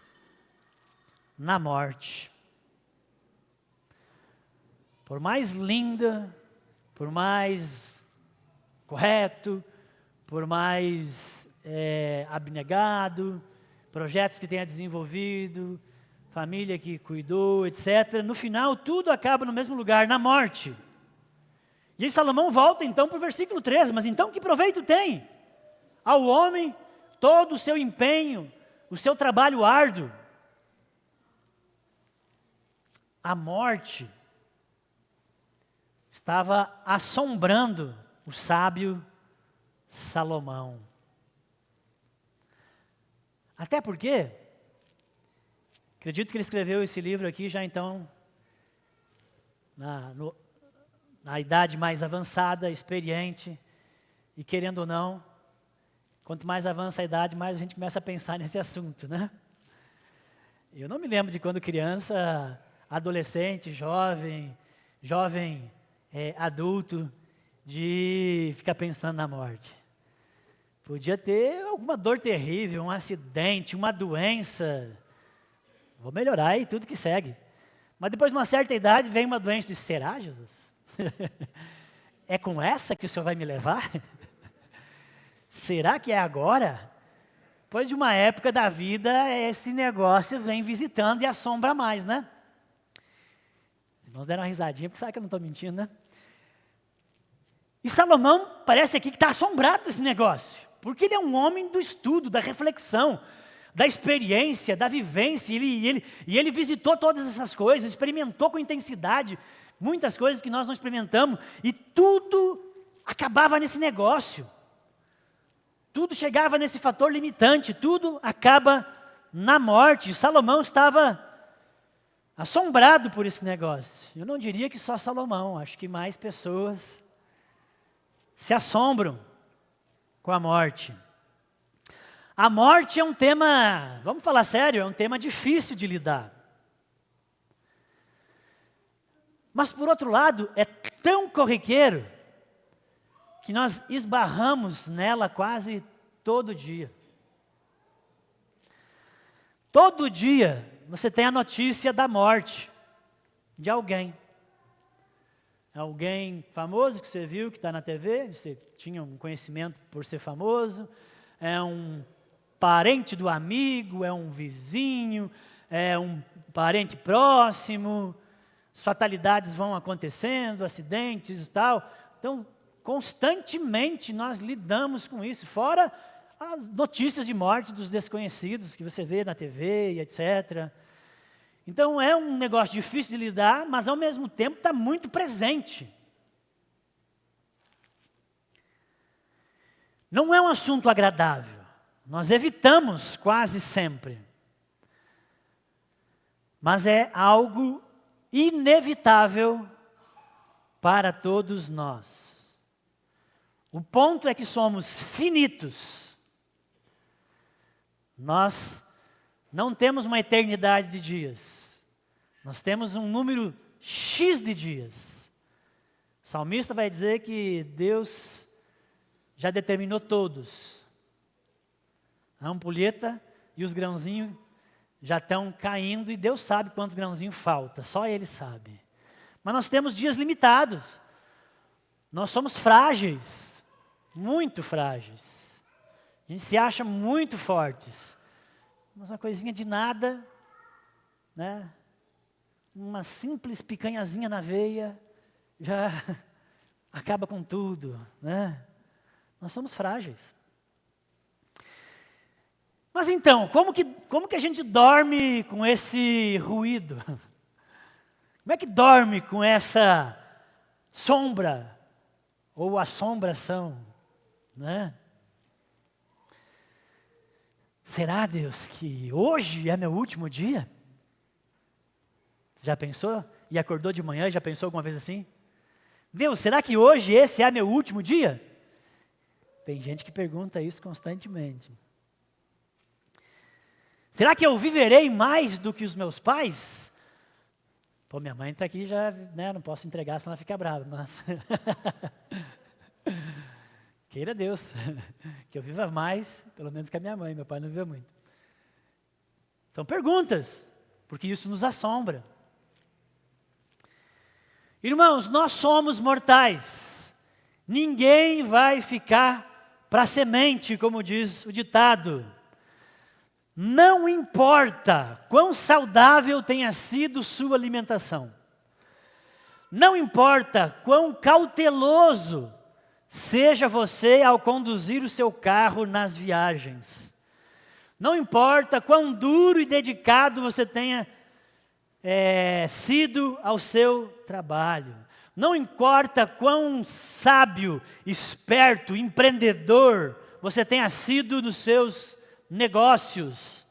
Na morte. Por mais linda, por mais correto, por mais abnegado, projetos que tenha desenvolvido, família que cuidou, etc. No final, tudo acaba no mesmo lugar, na morte. E aí Salomão volta então para o versículo 13, mas então que proveito tem ao homem todo o seu empenho, o seu trabalho árduo? A morte estava assombrando o sábio Salomão. Até porque, acredito que ele escreveu esse livro aqui já então, na idade mais avançada, experiente, e querendo ou não, quanto mais avança a idade, mais a gente começa a pensar nesse assunto, né? Eu não me lembro de quando criança, adolescente, jovem adulto, de ficar pensando na morte. Podia ter alguma dor terrível, um acidente, uma doença. Vou melhorar e tudo que segue. Mas depois de uma certa idade vem uma doença e diz, será, Jesus? É com essa que o Senhor vai me levar? Será que é agora? Depois de uma época da vida, esse negócio vem visitando e assombra mais, né? Os irmãos deram uma risadinha, porque sabe que eu não estou mentindo, né? E Salomão parece aqui que está assombrado com esse negócio. Porque ele é um homem do estudo, da reflexão, da experiência, da vivência. Ele visitou todas essas coisas, experimentou com intensidade muitas coisas que nós não experimentamos. E tudo acabava nesse negócio. Tudo chegava nesse fator limitante. Tudo acaba na morte. Salomão estava assombrado por esse negócio. Eu não diria que só Salomão, acho que mais pessoas se assombram com a morte. A morte é um tema, vamos falar sério, é um tema difícil de lidar. Mas, por outro lado, é tão corriqueiro que nós esbarramos nela quase todo dia. Todo dia você tem a notícia da morte de alguém. Alguém famoso que você viu, que está na TV, você tinha um conhecimento por ser famoso, é um parente do amigo, é um vizinho, é um parente próximo, as fatalidades vão acontecendo, acidentes e tal. Então, constantemente nós lidamos com isso, fora as notícias de morte dos desconhecidos que você vê na TV e etc. Então, é um negócio difícil de lidar, mas ao mesmo tempo está muito presente. Não é um assunto agradável. Nós evitamos quase sempre. Mas é algo inevitável para todos nós. O ponto é que somos finitos. Nós não temos uma eternidade de dias. Nós temos um número X de dias. O salmista vai dizer que Deus já determinou todos. A ampulheta e os grãozinhos já estão caindo e Deus sabe quantos grãozinhos falta, só Ele sabe. Mas nós temos dias limitados. Nós somos frágeis, muito frágeis. A gente se acha muito fortes. Mas uma coisinha de nada, né? Uma simples picanhazinha na veia já acaba com tudo, né? Nós somos frágeis. Mas então, como que a gente dorme com esse ruído? Como é que dorme com essa sombra ou assombração, né? Será, Deus, que hoje é meu último dia? Já pensou? E acordou de manhã e já pensou alguma vez assim? Deus, será que hoje esse é meu último dia? Tem gente que pergunta isso constantemente. Será que eu viverei mais do que os meus pais? Pô, minha mãe está aqui já, né, não posso entregar, senão ela fica brava, mas... Queira Deus, que eu viva mais, pelo menos que a minha mãe, meu pai não viveu muito. São perguntas, porque isso nos assombra. Irmãos, nós somos mortais. Ninguém vai ficar para semente, como diz o ditado. Não importa quão saudável tenha sido sua alimentação. Não importa quão cauteloso seja você ao conduzir o seu carro nas viagens. Não importa quão duro e dedicado você tenha sido ao seu trabalho. Não importa quão sábio, esperto, empreendedor você tenha sido nos seus negócios.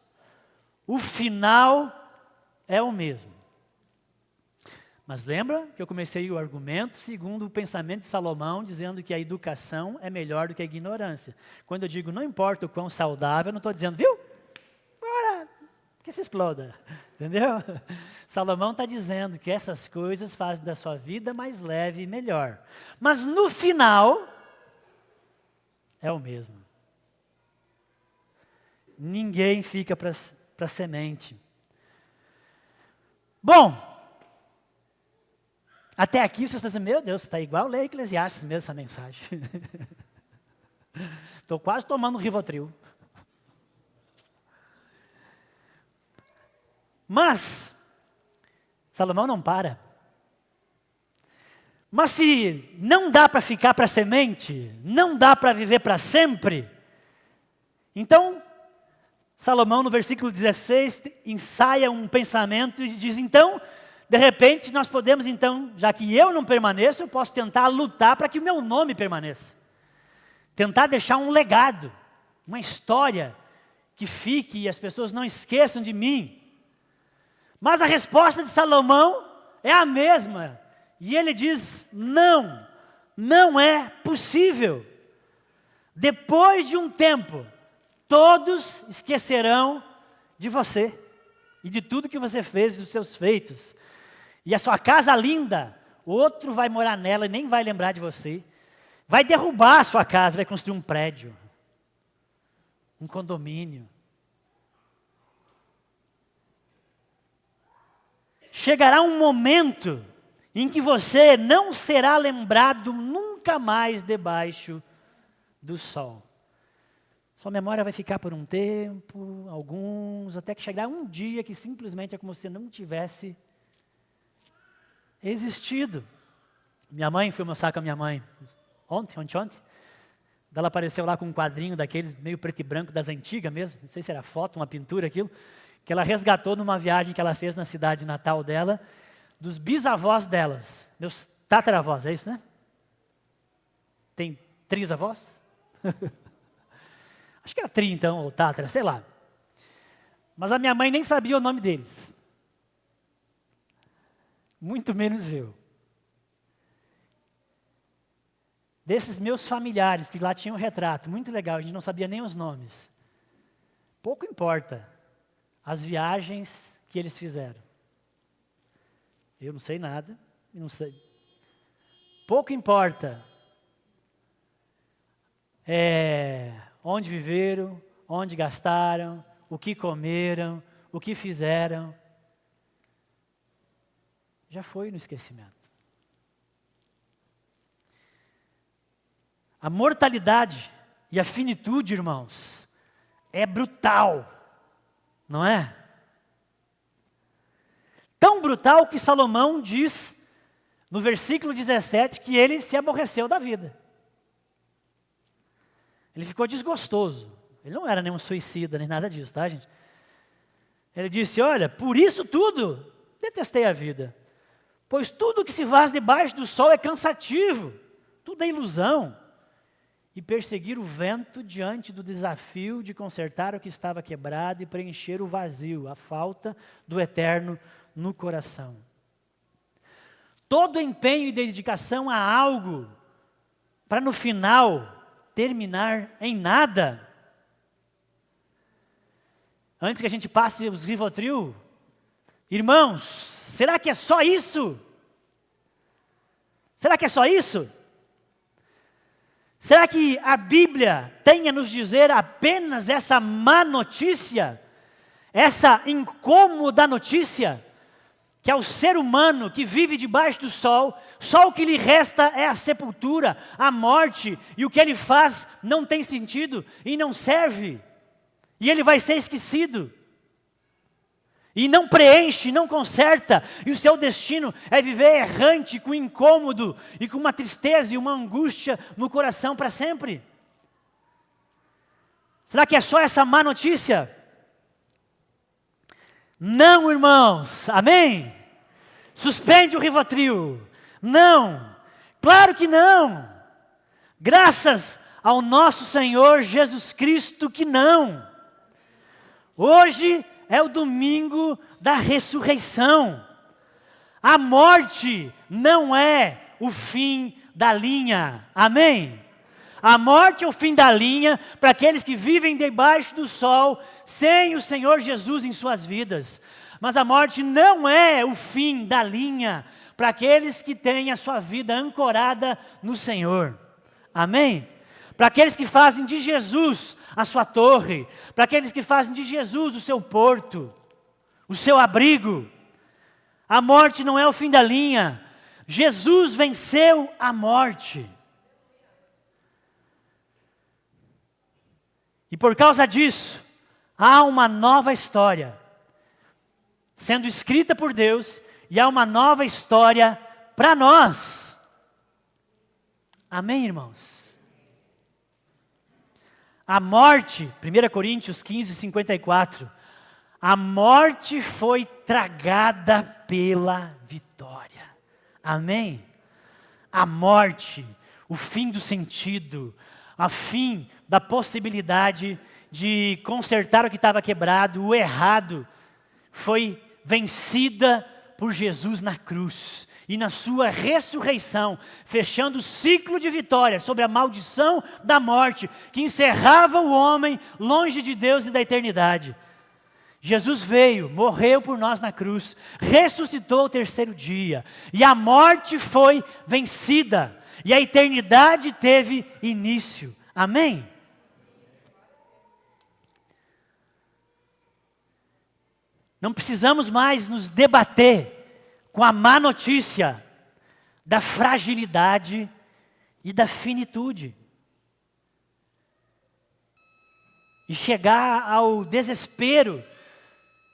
O final é o mesmo. Mas lembra que eu comecei o argumento segundo o pensamento de Salomão, dizendo que a educação é melhor do que a ignorância. Quando eu digo não importa o quão saudável, eu não estou dizendo, viu? Bora, que se exploda. Entendeu? Salomão está dizendo que essas coisas fazem da sua vida mais leve e melhor. Mas no final, é o mesmo. Ninguém fica para semente. Bom, até aqui você está dizendo, meu Deus, está igual ler Eclesiastes mesmo essa mensagem. Estou quase tomando um Rivotril. Mas, Salomão não para. Mas se não dá para ficar para semente, não dá para viver para sempre, então, Salomão no versículo 16 ensaia um pensamento e diz, então, de repente nós podemos então, já que eu não permaneço, eu posso tentar lutar para que o meu nome permaneça. Tentar deixar um legado, uma história que fique e as pessoas não esqueçam de mim. Mas a resposta de Salomão é a mesma. E ele diz, não é possível. Depois de um tempo, todos esquecerão de você e de tudo que você fez, dos seus feitos. E a sua casa linda, outro vai morar nela e nem vai lembrar de você. Vai derrubar a sua casa, vai construir um prédio, um condomínio. Chegará um momento em que você não será lembrado nunca mais debaixo do sol. Sua memória vai ficar por um tempo, alguns, até que chegar um dia que simplesmente é como se não tivesse existido. Minha mãe, fui almoçar com a minha mãe ontem. Ela apareceu lá com um quadrinho daqueles meio preto e branco das antigas mesmo, não sei se era foto, uma pintura, aquilo, que ela resgatou numa viagem que ela fez na cidade natal dela, dos bisavós delas, meus tataravós, é isso, né? Tem trisavós? Acho que era tri então, ou tatara, sei lá. Mas a minha mãe nem sabia o nome deles. Muito menos eu. Desses meus familiares, que lá tinham um retrato, muito legal, a gente não sabia nem os nomes. Pouco importa as viagens que eles fizeram. Eu não sei nada, não sei. Pouco importa onde viveram, onde gastaram, o que comeram, o que fizeram. Já foi no esquecimento. A mortalidade e a finitude, irmãos, é brutal, não é? Tão brutal que Salomão diz, no versículo 17, que ele se aborreceu da vida. Ele ficou desgostoso. Ele não era nenhum suicida, nem nada disso, tá, gente? Ele disse, olha, por isso tudo, detestei a vida. Pois tudo que se faz debaixo do sol é cansativo, tudo é ilusão. E perseguir o vento diante do desafio de consertar o que estava quebrado e preencher o vazio, a falta do eterno no coração. Todo empenho e dedicação a algo, para no final terminar em nada. Antes que a gente passe os Rivotril, irmãos, será que é só isso? Será que é só isso? Será que a Bíblia tem a nos dizer apenas essa má notícia? Essa incômoda notícia? Que ao ser humano que vive debaixo do sol, só o que lhe resta é a sepultura, a morte, e o que ele faz não tem sentido e não serve. E ele vai ser esquecido. E não preenche, não conserta, e o seu destino é viver errante, com incômodo, e com uma tristeza e uma angústia no coração para sempre. Será que é só essa má notícia? Não, irmãos, amém? Suspende o Rivotril. Não, claro que não. Graças ao nosso Senhor Jesus Cristo que não. Hoje é o domingo da ressurreição. A morte não é o fim da linha, amém? A morte é o fim da linha para aqueles que vivem debaixo do sol, sem o Senhor Jesus em suas vidas. Mas a morte não é o fim da linha para aqueles que têm a sua vida ancorada no Senhor. Amém? Para aqueles que fazem de Jesus a sua torre, para aqueles que fazem de Jesus o seu porto, o seu abrigo. A morte não é o fim da linha. Jesus venceu a morte. E por causa disso, há uma nova história sendo escrita por Deus, e há uma nova história para nós. Amém, irmãos? A morte, 1 Coríntios 15, 54, a morte foi tragada pela vitória. Amém? A morte, o fim do sentido, a fim da possibilidade de consertar o que estava quebrado, o errado, foi vencida por Jesus na cruz e na sua ressurreição, fechando o ciclo de vitória sobre a maldição da morte, que encerrava o homem longe de Deus e da eternidade. Jesus veio, morreu por nós na cruz, ressuscitou ao terceiro dia, e a morte foi vencida, e a eternidade teve início. Amém? Não precisamos mais nos debater com a má notícia da fragilidade e da finitude. E chegar ao desespero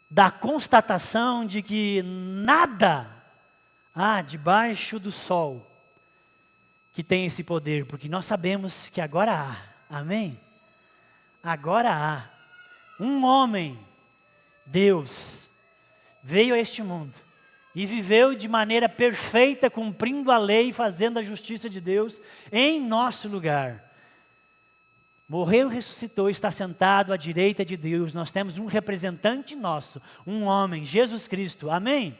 da constatação de que nada há debaixo do sol que tem esse poder, porque nós sabemos que agora há. Amém? Agora há. Um homem, Deus, veio a este mundo e viveu de maneira perfeita, cumprindo a lei, fazendo a justiça de Deus em nosso lugar. Morreu, ressuscitou, está sentado à direita de Deus. Nós temos um representante nosso, um homem, Jesus Cristo. Amém?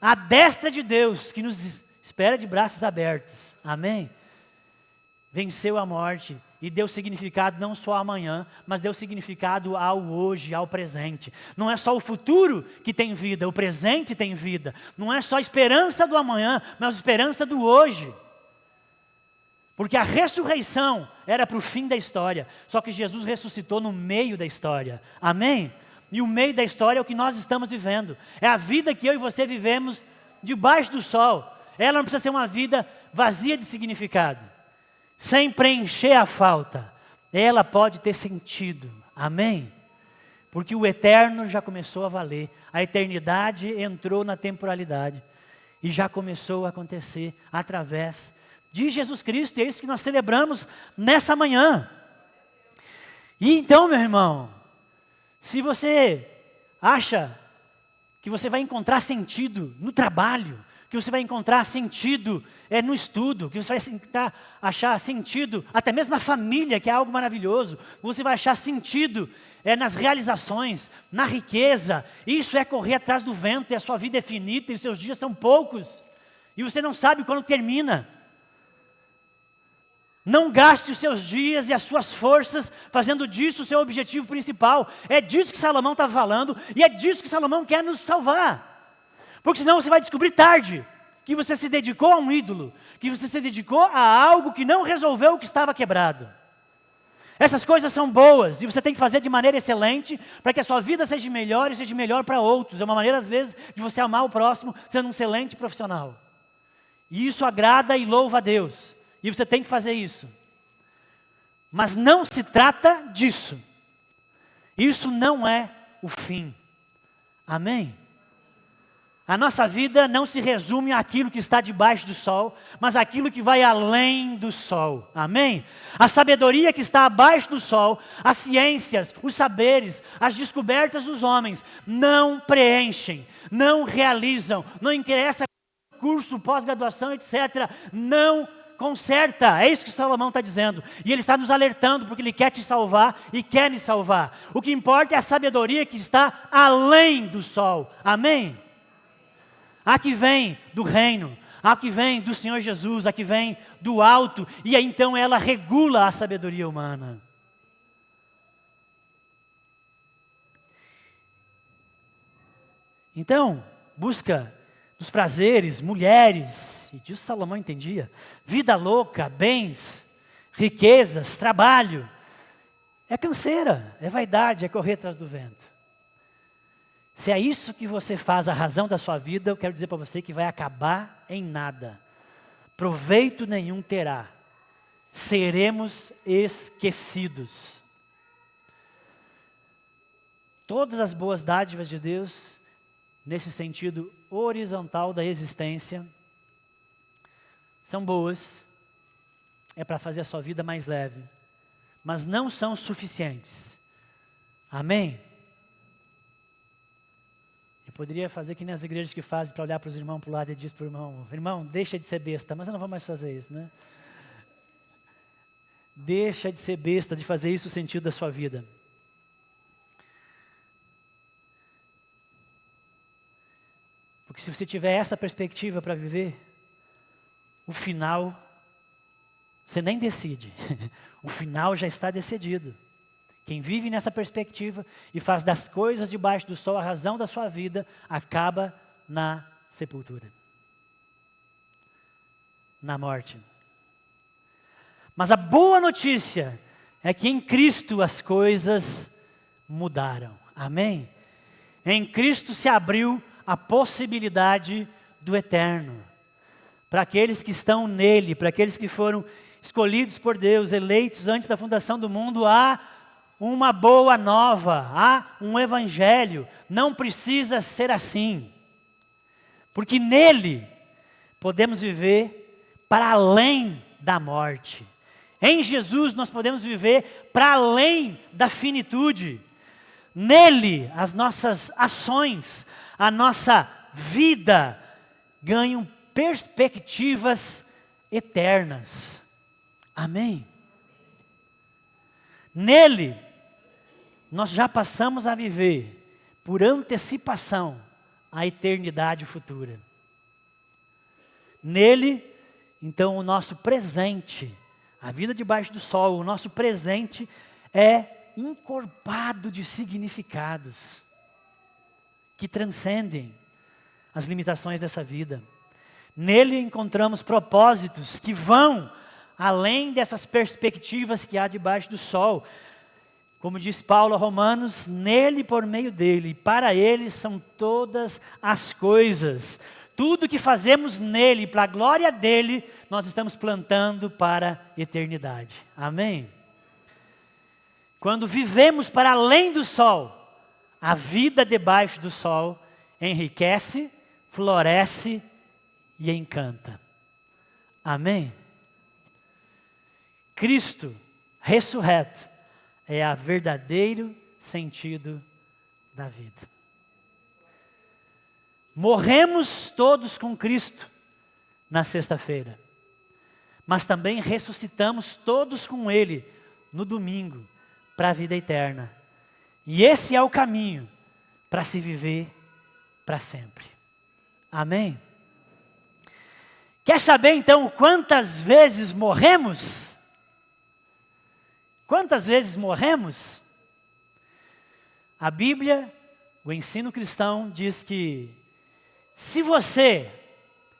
À destra de Deus, que nos espera de braços abertos. Amém? Venceu a morte e deu significado não só ao amanhã, mas deu significado ao hoje, ao presente. Não é só o futuro que tem vida, o presente tem vida. Não é só a esperança do amanhã, mas a esperança do hoje. Porque a ressurreição era para o fim da história, só que Jesus ressuscitou no meio da história. Amém? E o meio da história é o que nós estamos vivendo. É a vida que eu e você vivemos debaixo do sol. Ela não precisa ser uma vida vazia de significado, sem preencher a falta. Ela pode ter sentido. Amém? Porque o eterno já começou a valer. A eternidade entrou na temporalidade e já começou a acontecer através de Jesus Cristo, e é isso que nós celebramos nessa manhã. E então, meu irmão, se você acha que você vai encontrar sentido no trabalho, que você vai encontrar sentido no estudo, que você vai achar sentido até mesmo na família, que é algo maravilhoso, você vai achar sentido nas realizações, na riqueza, isso é correr atrás do vento, e a sua vida é finita, e os seus dias são poucos, e você não sabe quando termina. Não gaste os seus dias e as suas forças fazendo disso o seu objetivo principal. É disso que Salomão está falando e é disso que Salomão quer nos salvar. Porque senão você vai descobrir tarde que você se dedicou a um ídolo, que você se dedicou a algo que não resolveu o que estava quebrado. Essas coisas são boas e você tem que fazer de maneira excelente para que a sua vida seja melhor e seja melhor para outros. É uma maneira, às vezes, de você amar o próximo sendo um excelente profissional. E isso agrada e louva a Deus. E você tem que fazer isso. Mas não se trata disso. Isso não é o fim. Amém? A nossa vida não se resume àquilo que está debaixo do sol, mas àquilo que vai além do sol. Amém? A sabedoria que está abaixo do sol, as ciências, os saberes, as descobertas dos homens não preenchem, não realizam, não interessa curso, pós-graduação, etc. Não conserta, é isso que Salomão está dizendo, e ele está nos alertando, porque ele quer te salvar e quer me salvar. O que importa é a sabedoria que está além do sol, amém? A que vem do reino, a que vem do Senhor Jesus, a que vem do alto, e aí então ela regula a sabedoria humana. Então, busca dos prazeres, mulheres, e disso Salomão entendia, vida louca, bens, riquezas, trabalho, é canseira, é vaidade, é correr atrás do vento. Se é isso que você faz a razão da sua vida, eu quero dizer para você que vai acabar em nada, proveito nenhum terá, seremos esquecidos. Todas as boas dádivas de Deus, nesse sentido horizontal da existência, são boas, é para fazer a sua vida mais leve, mas não são suficientes. Amém? Eu poderia fazer que nem as igrejas que fazem para olhar para os irmãos para o lado e dizer para o irmão, irmão, deixa de ser besta, mas eu não vou mais fazer isso, né? Deixa de ser besta, de fazer isso o sentido da sua vida. Porque Porque se você tiver essa perspectiva para viver, o final, você nem decide. O final já está decidido. Quem vive nessa perspectiva e faz das coisas debaixo do sol a razão da sua vida, acaba na sepultura, na morte. Mas a boa notícia é que em Cristo as coisas mudaram. Amém? Em Cristo se abriu a possibilidade do eterno. Para aqueles que estão nele, para aqueles que foram escolhidos por Deus, eleitos antes da fundação do mundo, há uma boa nova, há um evangelho. Não precisa ser assim. Porque nele podemos viver para além da morte. Em Jesus nós podemos viver para além da finitude. Nele as nossas ações, a nossa vida ganham perspectivas eternas. Amém? Nele nós já passamos a viver, por antecipação, a eternidade futura. Nele, então, o nosso presente, a vida debaixo do sol, o nosso presente é encorpado de significados que transcendem as limitações dessa vida. Nele encontramos propósitos que vão além dessas perspectivas que há debaixo do sol. Como diz Paulo a Romanos, nele, por meio dele, para ele são todas as coisas. Tudo que fazemos nele, para a glória dele, nós estamos plantando para a eternidade. Amém? Quando vivemos para além do sol, a vida debaixo do sol enriquece, floresce e encanta. Amém? Cristo ressurreto é o verdadeiro sentido da vida. Morremos todos com Cristo na sexta-feira, mas também ressuscitamos todos com Ele no domingo para a vida eterna. E esse é o caminho para se viver para sempre. Amém? Quer saber então quantas vezes morremos? Quantas vezes morremos? A Bíblia, o ensino cristão diz que se você,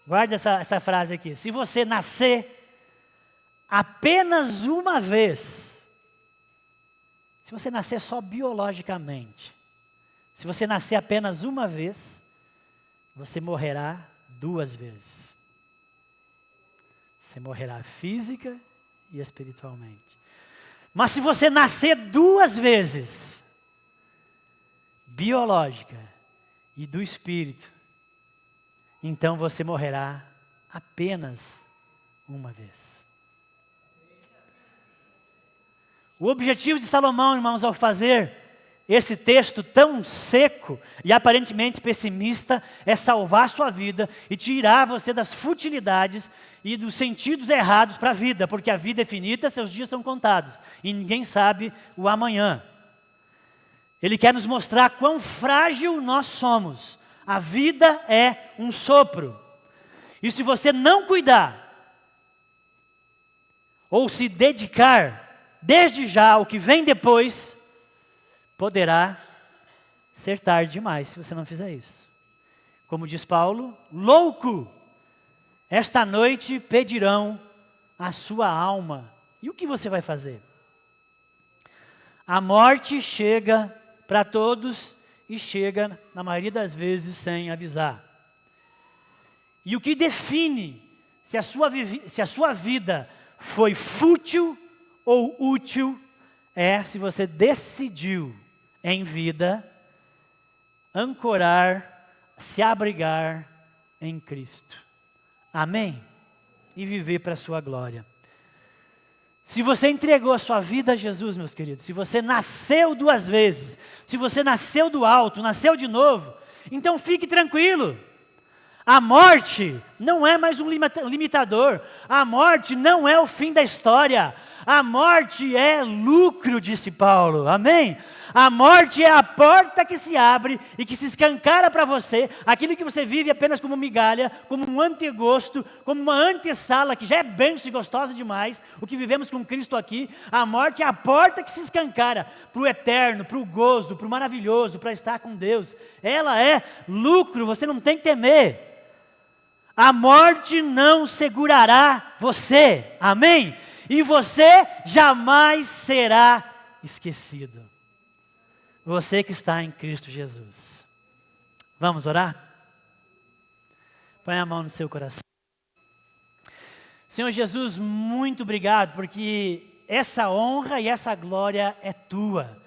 guarda essa frase aqui, se você nascer apenas uma vez, se você nascer só biologicamente, se você nascer apenas uma vez, você morrerá 2 vezes. Você morrerá física e espiritualmente. Mas se você nascer 2 vezes, biológica e do espírito, então você morrerá apenas uma vez. O objetivo de Salomão, irmãos, ao fazer esse texto tão seco e aparentemente pessimista, é salvar sua vida e tirar você das futilidades e dos sentidos errados para a vida, porque a vida é finita, seus dias são contados e ninguém sabe o amanhã. Ele quer nos mostrar quão frágil nós somos. A vida é um sopro. E se você não cuidar, ou se dedicar desde já ao que vem depois, poderá ser tarde demais se você não fizer isso. Como diz Paulo, louco, esta noite pedirão a sua alma. E o que você vai fazer? A morte chega para todos e chega, na maioria das vezes, sem avisar. E o que define se a sua vida foi fútil ou útil é se você decidiu, em vida, ancorar, se abrigar em Cristo. Amém? E viver para a sua glória. Se você entregou a sua vida a Jesus, meus queridos, se você nasceu 2 vezes, se você nasceu do alto, nasceu de novo, então fique tranquilo. A morte não é mais um limitador. A morte não é o fim da história. A morte é lucro, disse Paulo. Amém? A morte é a porta que se abre e que se escancara para você, aquilo que você vive apenas como migalha, como um antegosto, como uma antessala, que já é bênção e gostosa demais, o que vivemos com Cristo aqui. A morte é a porta que se escancara para o eterno, para o gozo, para o maravilhoso, para estar com Deus. Ela é lucro, você não tem que temer. A morte não segurará você, amém? E você jamais será esquecido. Você que está em Cristo Jesus. Vamos orar? Põe a mão no seu coração. Senhor Jesus, muito obrigado, porque essa honra e essa glória é tua.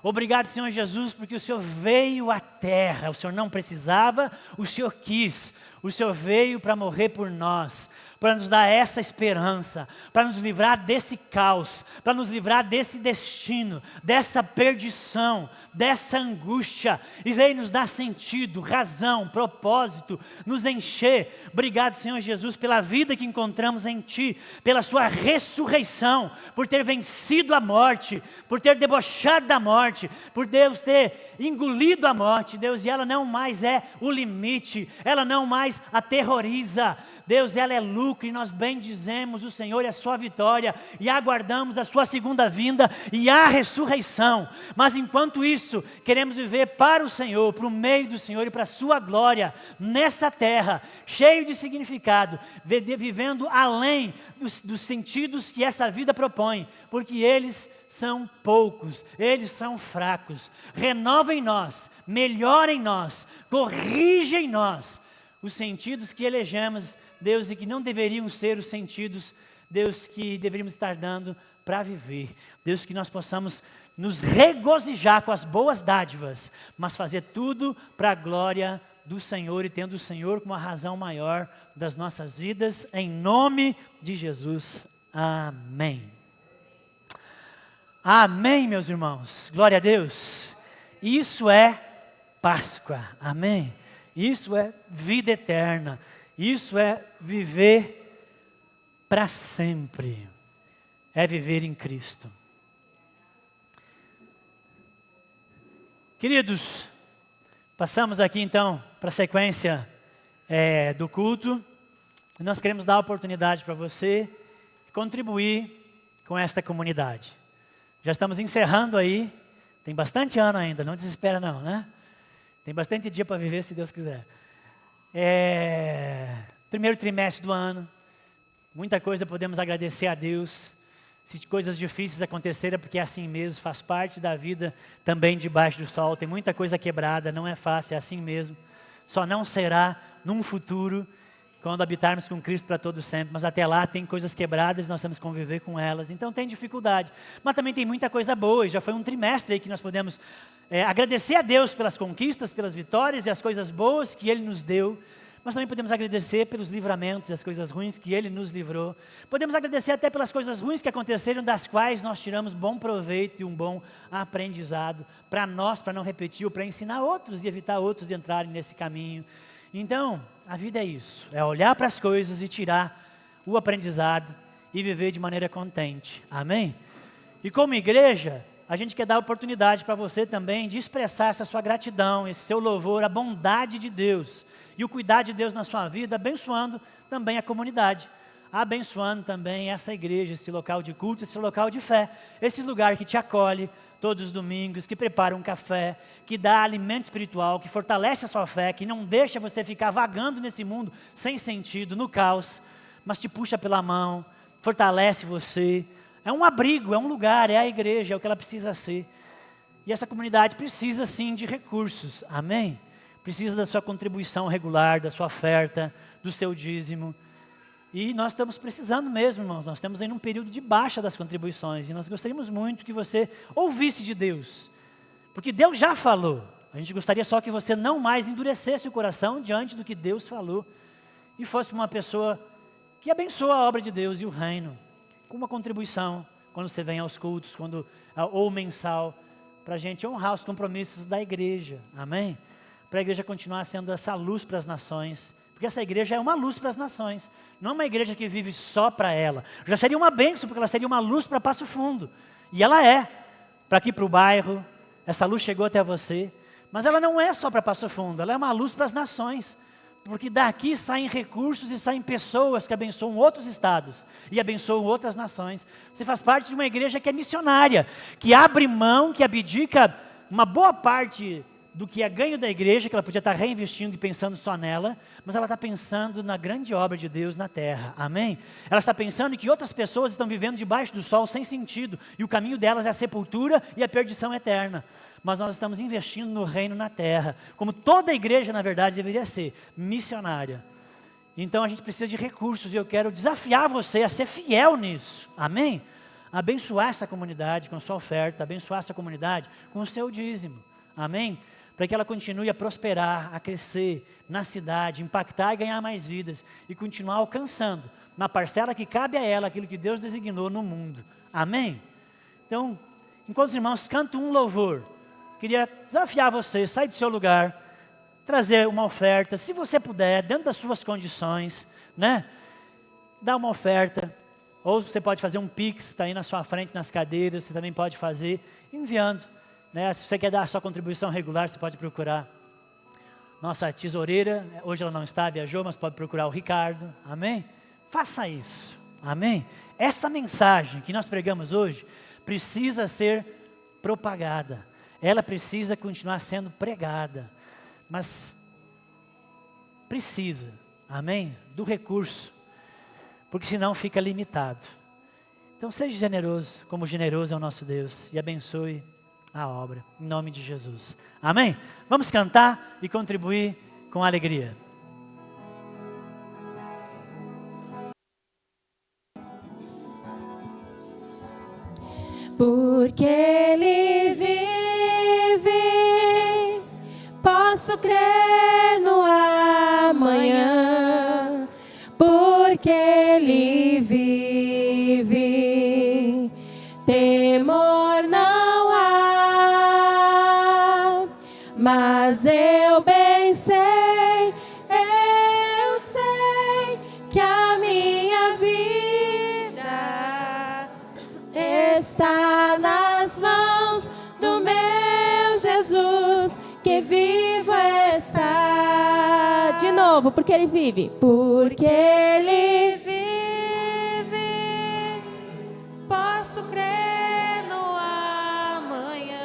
Obrigado, Senhor Jesus, porque o Senhor veio à terra, o Senhor não precisava, o Senhor quis, o Senhor veio para morrer por nós, para nos dar essa esperança, para nos livrar desse caos, para nos livrar desse destino, dessa perdição, dessa angústia, e veio nos dar sentido, razão, propósito, nos encher. Obrigado, Senhor Jesus, pela vida que encontramos em Ti, pela Sua ressurreição, por ter vencido a morte, por ter debochado da morte, por Deus ter engolido a morte, Deus, e ela não mais é o limite, ela não mais aterroriza, Deus, ela é lucro, e nós bendizemos o Senhor e a sua vitória, e aguardamos a sua segunda vinda e a ressurreição. Mas enquanto isso, queremos viver para o Senhor, para o meio do Senhor e para a sua glória, nessa terra, cheio de significado, vivendo além dos sentidos que essa vida propõe, porque eles são poucos, eles são fracos. Renova em nós, melhora em nós, corrige em nós os sentidos que elegemos, Deus, e que não deveriam ser os sentidos, Deus, que deveríamos estar dando para viver. Deus, que nós possamos nos regozijar com as boas dádivas, mas fazer tudo para a glória do Senhor e tendo o Senhor como a razão maior das nossas vidas, em nome de Jesus. Amém. Amém, meus irmãos. Glória a Deus. Isso é Páscoa. Amém. Isso é vida eterna. Isso é viver para sempre. É viver em Cristo. Queridos, passamos aqui então para a sequência do culto. Nós queremos dar a oportunidade para você contribuir com esta comunidade. Já estamos encerrando aí, tem bastante ano ainda, não desespera não, né? Tem bastante dia para viver, se Deus quiser. Primeiro trimestre do ano, muita coisa podemos agradecer a Deus. Se coisas difíceis acontecerem, porque é assim mesmo, faz parte da vida também debaixo do sol. Tem muita coisa quebrada, não é fácil, é assim mesmo. Só não será num futuro, quando habitarmos com Cristo para todo sempre, mas até lá tem coisas quebradas e nós temos que conviver com elas, então tem dificuldade, mas também tem muita coisa boa, e já foi um trimestre aí que nós podemos agradecer a Deus pelas conquistas, pelas vitórias e as coisas boas que Ele nos deu, mas também podemos agradecer pelos livramentos e as coisas ruins que Ele nos livrou, podemos agradecer até pelas coisas ruins que aconteceram, das quais nós tiramos bom proveito e um bom aprendizado, para nós, para não repetir, ou para ensinar outros e evitar outros de entrarem nesse caminho. Então, a vida é isso, é olhar para as coisas e tirar o aprendizado e viver de maneira contente, amém? E como igreja, a gente quer dar oportunidade para você também de expressar essa sua gratidão, esse seu louvor, a bondade de Deus e o cuidado de Deus na sua vida, abençoando também a comunidade, abençoando também essa igreja, esse local de culto, esse local de fé, esse lugar que te acolhe todos os domingos, que prepara um café, que dá alimento espiritual, que fortalece a sua fé, que não deixa você ficar vagando nesse mundo sem sentido, no caos, mas te puxa pela mão, fortalece você. É um abrigo, é um lugar, é a igreja, é o que ela precisa ser. E essa comunidade precisa sim de recursos, amém? Precisa da sua contribuição regular, da sua oferta, do seu dízimo. E nós estamos precisando mesmo, irmãos, nós estamos em um período de baixa das contribuições, e nós gostaríamos muito que você ouvisse de Deus, porque Deus já falou, a gente gostaria só que você não mais endurecesse o coração diante do que Deus falou, e fosse uma pessoa que abençoa a obra de Deus e o reino, com uma contribuição, quando você vem aos cultos, ou mensal, para a gente honrar os compromissos da igreja, amém? Para a igreja continuar sendo essa luz para as nações, porque Porque essa igreja é uma luz para as nações. Não é uma igreja que vive só para ela. Já seria uma bênção, porque ela seria uma luz para Passo Fundo. E ela é. Para aqui para o bairro, essa luz chegou até você. Mas ela não é só para Passo Fundo, ela é uma luz para as nações. Porque daqui saem recursos e saem pessoas que abençoam outros estados e abençoam outras nações. Você faz parte de uma igreja que é missionária, que abre mão, que abdica uma boa parte do que é ganho da igreja, que ela podia estar reinvestindo e pensando só nela, mas ela está pensando na grande obra de Deus na terra, amém? Ela está pensando que outras pessoas estão vivendo debaixo do sol sem sentido, e o caminho delas é a sepultura e a perdição eterna. Mas nós estamos investindo no reino na terra, como toda igreja, na verdade, deveria ser, missionária. Então a gente precisa de recursos, e eu quero desafiar você a ser fiel nisso, amém? Abençoar essa comunidade com a sua oferta, abençoar essa comunidade com o seu dízimo, amém? Para que ela continue a prosperar, a crescer na cidade, impactar e ganhar mais vidas, e continuar alcançando, na parcela que cabe a ela, aquilo que Deus designou no mundo, amém? Então, enquanto os irmãos cantam um louvor, queria desafiar você, sair do seu lugar, trazer uma oferta, se você puder, dentro das suas condições, né? Dá uma oferta, ou você pode fazer um Pix, está aí na sua frente, nas cadeiras, você também pode fazer, enviando, né? Se você quer dar a sua contribuição regular, você pode procurar nossa tesoureira, hoje ela não está, viajou, mas pode procurar o Ricardo, amém? Faça isso, amém? Essa mensagem que nós pregamos hoje, precisa ser propagada, ela precisa continuar sendo pregada, mas precisa, amém? Do recurso, porque senão fica limitado. Então seja generoso, como generoso é o nosso Deus, e abençoe a obra, em nome de Jesus, amém? Vamos cantar e contribuir com alegria. Porque Ele vive, posso crer no amanhã. Porque Ele vive, temor não há. Mas eu bem sei que a minha vida está nas mãos do meu Jesus, que vivo está. De novo, porque Ele vive. Porque Ele vive, posso crer no amanhã.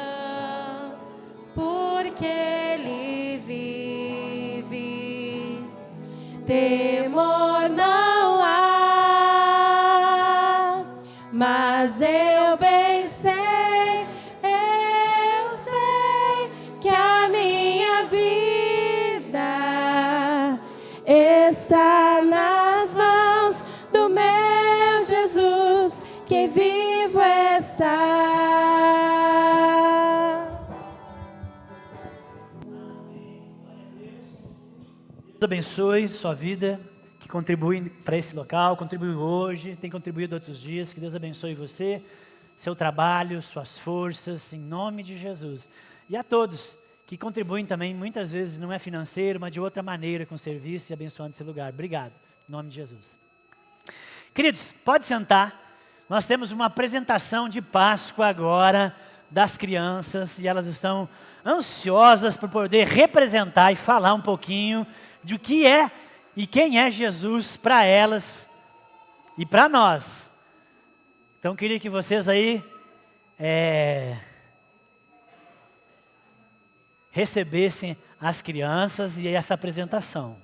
Porque Ele vive, temor não há. Mas eu bem sei que a minha vida está nas mãos do meu Jesus, que vivo está. Deus abençoe sua vida, que contribui para esse local, contribuiu hoje, tem contribuído outros dias, que Deus abençoe você, seu trabalho, suas forças, em nome de Jesus. E a todos que contribuem também, muitas vezes não é financeiro, mas de outra maneira, com serviço e abençoando esse lugar. Obrigado, em nome de Jesus. Queridos, pode sentar, nós temos uma apresentação de Páscoa agora, das crianças, e elas estão ansiosas por poder representar e falar um pouquinho de o que é e quem é Jesus para elas e para nós. Então, queria que vocês aí recebessem as crianças e essa apresentação.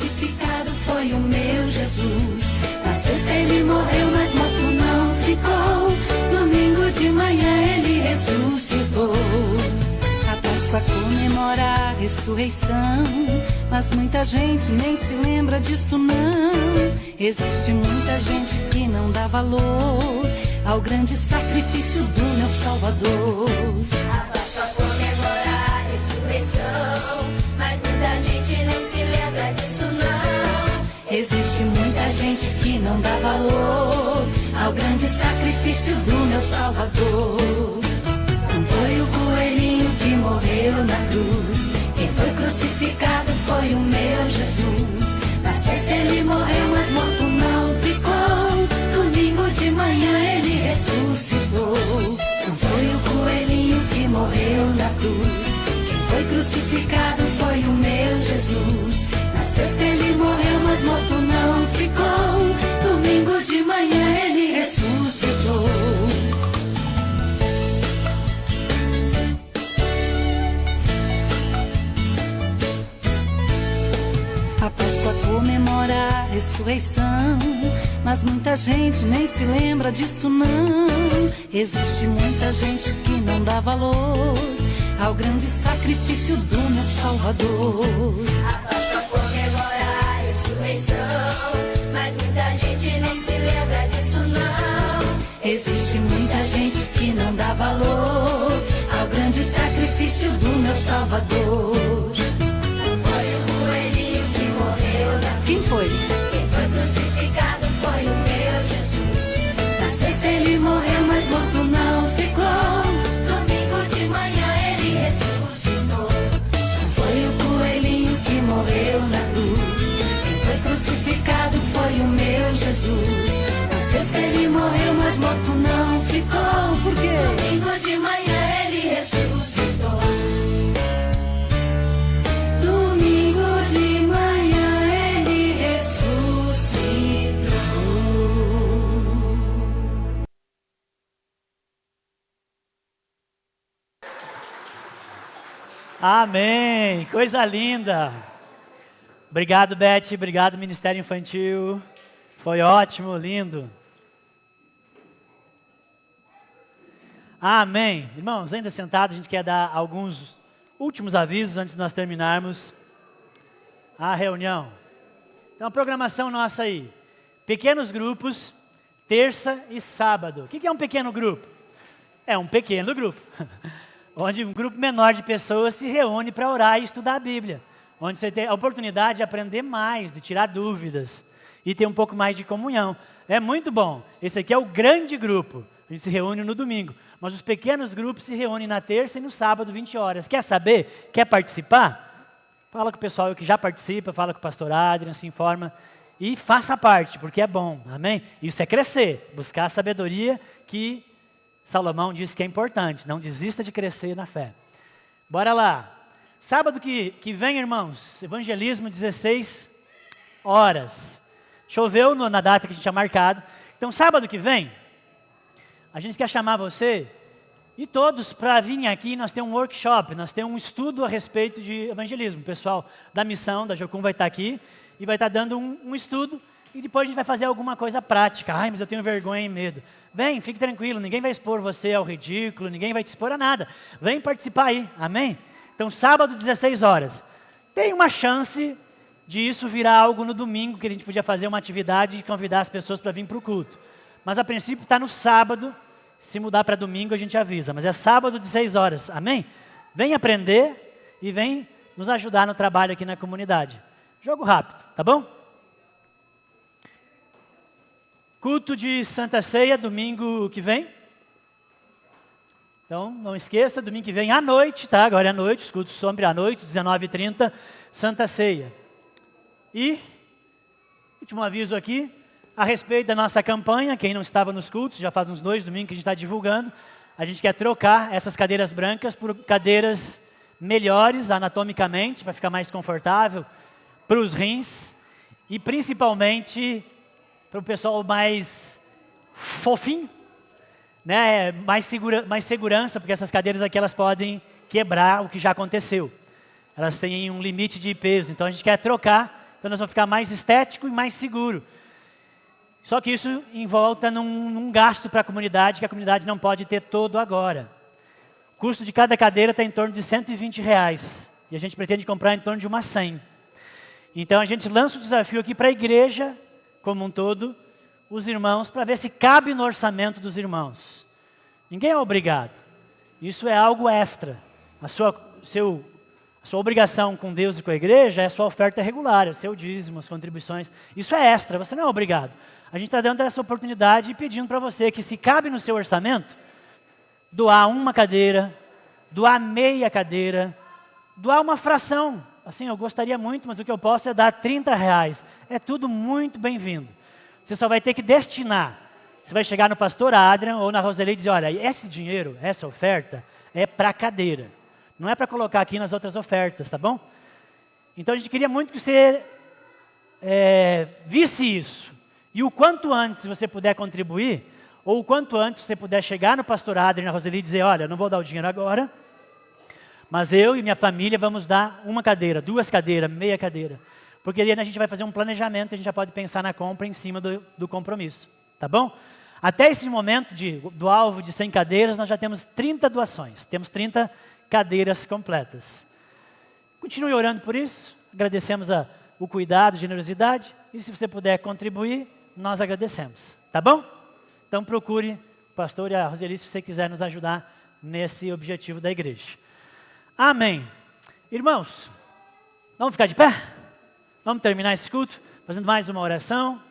crucificado foi o meu Jesus. Na sexta ele morreu, mas morto não ficou. Domingo de manhã ele ressuscitou. A Páscoa comemora a ressurreição, mas muita gente nem se lembra disso não. Existe muita gente que não dá valor ao grande sacrifício do meu Salvador. A Páscoa comemora a ressurreição, mas muita gente nem se lembra disso não. Existe muita gente que não dá valor ao grande sacrifício do meu Salvador. Não foi o coelhinho que morreu na cruz, quem foi crucificado foi o meu Jesus. Na sexta ele morreu, mas morto não ficou. Domingo de manhã ele ressuscitou. Não foi o coelhinho que morreu na cruz, quem foi crucificado foi o meu Jesus. Na sexta ele morreu, mas morto não ficou. Domingo de manhã ele ressuscitou. A Páscoa comemora a ressurreição, mas muita gente nem se lembra disso não. Existe muita gente que não dá valor ao grande sacrifício do meu Salvador. A Páscoa comemora a ressurreição, mas muita gente nem se lembra disso não. Existe muita gente que não dá valor ao grande sacrifício do meu Salvador. Quem foi? Quem foi crucificado foi o meu Jesus. Na sexta ele morreu, mas morto não ficou. Domingo de manhã ele ressuscitou. Não foi o coelhinho que morreu na cruz, quem foi crucificado foi o meu Jesus. Na sexta ele morreu, mas morto não ficou. Por quê? Domingo de manhã ele ressuscitou. Domingo de manhã Amém, coisa linda. Obrigado, Beth, obrigado, Ministério Infantil. Foi ótimo, lindo. Amém. Irmãos, ainda sentados, a gente quer dar alguns últimos avisos antes de nós terminarmos a reunião. Então, a programação nossa aí. Pequenos grupos, terça e sábado. O que é um pequeno grupo? É um pequeno grupo. Onde um grupo menor de pessoas se reúne para orar e estudar a Bíblia. Onde você tem a oportunidade de aprender mais, de tirar dúvidas e ter um pouco mais de comunhão. É muito bom. Esse aqui é o grande grupo. A gente se reúne no domingo. Mas os pequenos grupos se reúnem na terça e no sábado, 20 horas. Quer saber? Quer participar? Fala com o pessoal que já participa, fala com o pastor Adrian, se informa. E faça parte, porque é bom. Amém? Isso é crescer, buscar a sabedoria que Salomão disse que é importante, não desista de crescer na fé. Bora lá. Sábado que vem, irmãos, evangelismo 16 horas. Choveu na data que a gente tinha marcado. Então, sábado que vem, a gente quer chamar você e todos para virem aqui. Nós temos um workshop, nós temos um estudo a respeito de evangelismo. O pessoal da missão, da Jocum, vai estar aqui e vai estar dando um estudo. E depois a gente vai fazer alguma coisa prática. Ai, mas eu tenho vergonha e medo. Vem, fique tranquilo, ninguém vai expor você ao ridículo, ninguém vai te expor a nada. Vem participar aí, amém? Então, sábado, 16 horas. Tem uma chance de isso virar algo no domingo, que a gente podia fazer uma atividade de convidar as pessoas para vir para o culto. Mas, a princípio, está no sábado. Se mudar para domingo, a gente avisa. Mas é sábado, 16 horas, amém? Vem aprender e vem nos ajudar no trabalho aqui na comunidade. Jogo rápido, tá bom? Culto de Santa Ceia, domingo que vem. Então, não esqueça, domingo que vem à noite, tá? Agora é à noite, os cultos sempre à noite, 19h30, Santa Ceia. E, último aviso aqui, a respeito da nossa campanha, quem não estava nos cultos, já faz uns 2 domingos que a gente está divulgando, a gente quer trocar essas cadeiras brancas por cadeiras melhores anatomicamente, para ficar mais confortável, para os rins, e principalmente para o pessoal mais fofinho, né? mais segurança, porque essas cadeiras aqui elas podem quebrar o que já aconteceu. Elas têm um limite de peso, então a gente quer trocar. Então nós vamos ficar mais estético e mais seguro. Só que isso envolta num gasto para a comunidade, que a comunidade não pode ter todo agora. O custo de cada cadeira está em torno de R$120. E a gente pretende comprar em torno de umas 100. Então a gente lança o desafio aqui para a igreja, como um todo, os irmãos, para ver se cabe no orçamento dos irmãos. Ninguém é obrigado. Isso é algo extra. A sua obrigação com Deus e com a igreja é a sua oferta regular, o seu dízimo, as contribuições. Isso é extra, você não é obrigado. A gente está dando essa oportunidade e pedindo para você que, se cabe no seu orçamento, doar uma cadeira, doar meia cadeira, doar uma fração. Assim, eu gostaria muito, mas o que eu posso é dar R$30. É tudo muito bem-vindo. Você só vai ter que destinar. Você vai chegar no pastor Adrian ou na Roseli e dizer, olha, esse dinheiro, essa oferta, é para a cadeira. Não é para colocar aqui nas outras ofertas, tá bom? Então a gente queria muito que você visse isso. E o quanto antes, se você puder contribuir, ou o quanto antes você puder chegar no pastor Adrian e na Roseli e dizer, olha, eu não vou dar o dinheiro agora, mas eu e minha família vamos dar uma cadeira, 2 cadeiras, meia cadeira. Porque aí a gente vai fazer um planejamento e a gente já pode pensar na compra em cima do compromisso. Tá bom? Até esse momento do alvo de 100 cadeiras, nós já temos 30 doações. Temos 30 cadeiras completas. Continue orando por isso. Agradecemos o cuidado, a generosidade. E se você puder contribuir, nós agradecemos. Tá bom? Então procure o pastor e a Roseli se você quiser nos ajudar nesse objetivo da igreja. Amém. Irmãos, vamos ficar de pé? Vamos terminar esse culto fazendo mais uma oração.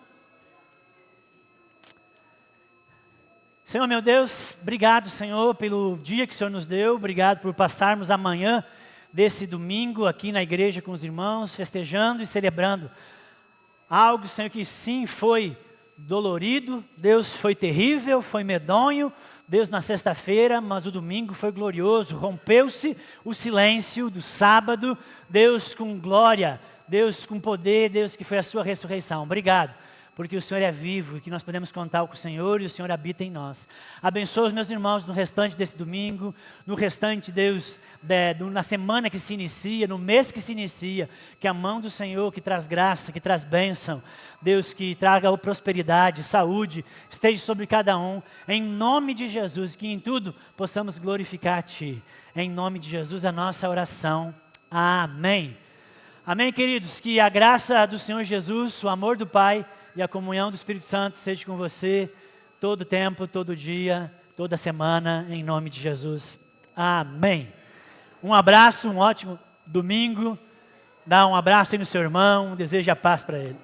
Senhor meu Deus, obrigado, Senhor, pelo dia que o Senhor nos deu. Obrigado por passarmos a manhã desse domingo aqui na igreja com os irmãos, festejando e celebrando algo, Senhor, que sim foi dolorido, Deus, foi terrível, foi medonho, Deus, na sexta-feira, mas o domingo foi glorioso. Rompeu-se o silêncio do sábado, Deus com glória, Deus com poder, Deus que foi a sua ressurreição. Obrigado, porque o Senhor é vivo e que nós podemos contar com o Senhor e o Senhor habita em nós. Abençoa os meus irmãos no restante desse domingo, no restante, Deus, na semana que se inicia, no mês que se inicia, que a mão do Senhor que traz graça, que traz bênção, Deus, que traga prosperidade, saúde, esteja sobre cada um, em nome de Jesus, que em tudo possamos glorificar a Ti. Em nome de Jesus, a nossa oração. Amém. Amém, queridos, que a graça do Senhor Jesus, o amor do Pai e a comunhão do Espírito Santo seja com você todo tempo, todo dia, toda semana, em nome de Jesus. Amém. Um abraço, um ótimo domingo. Dá um abraço aí no seu irmão, deseja paz para ele.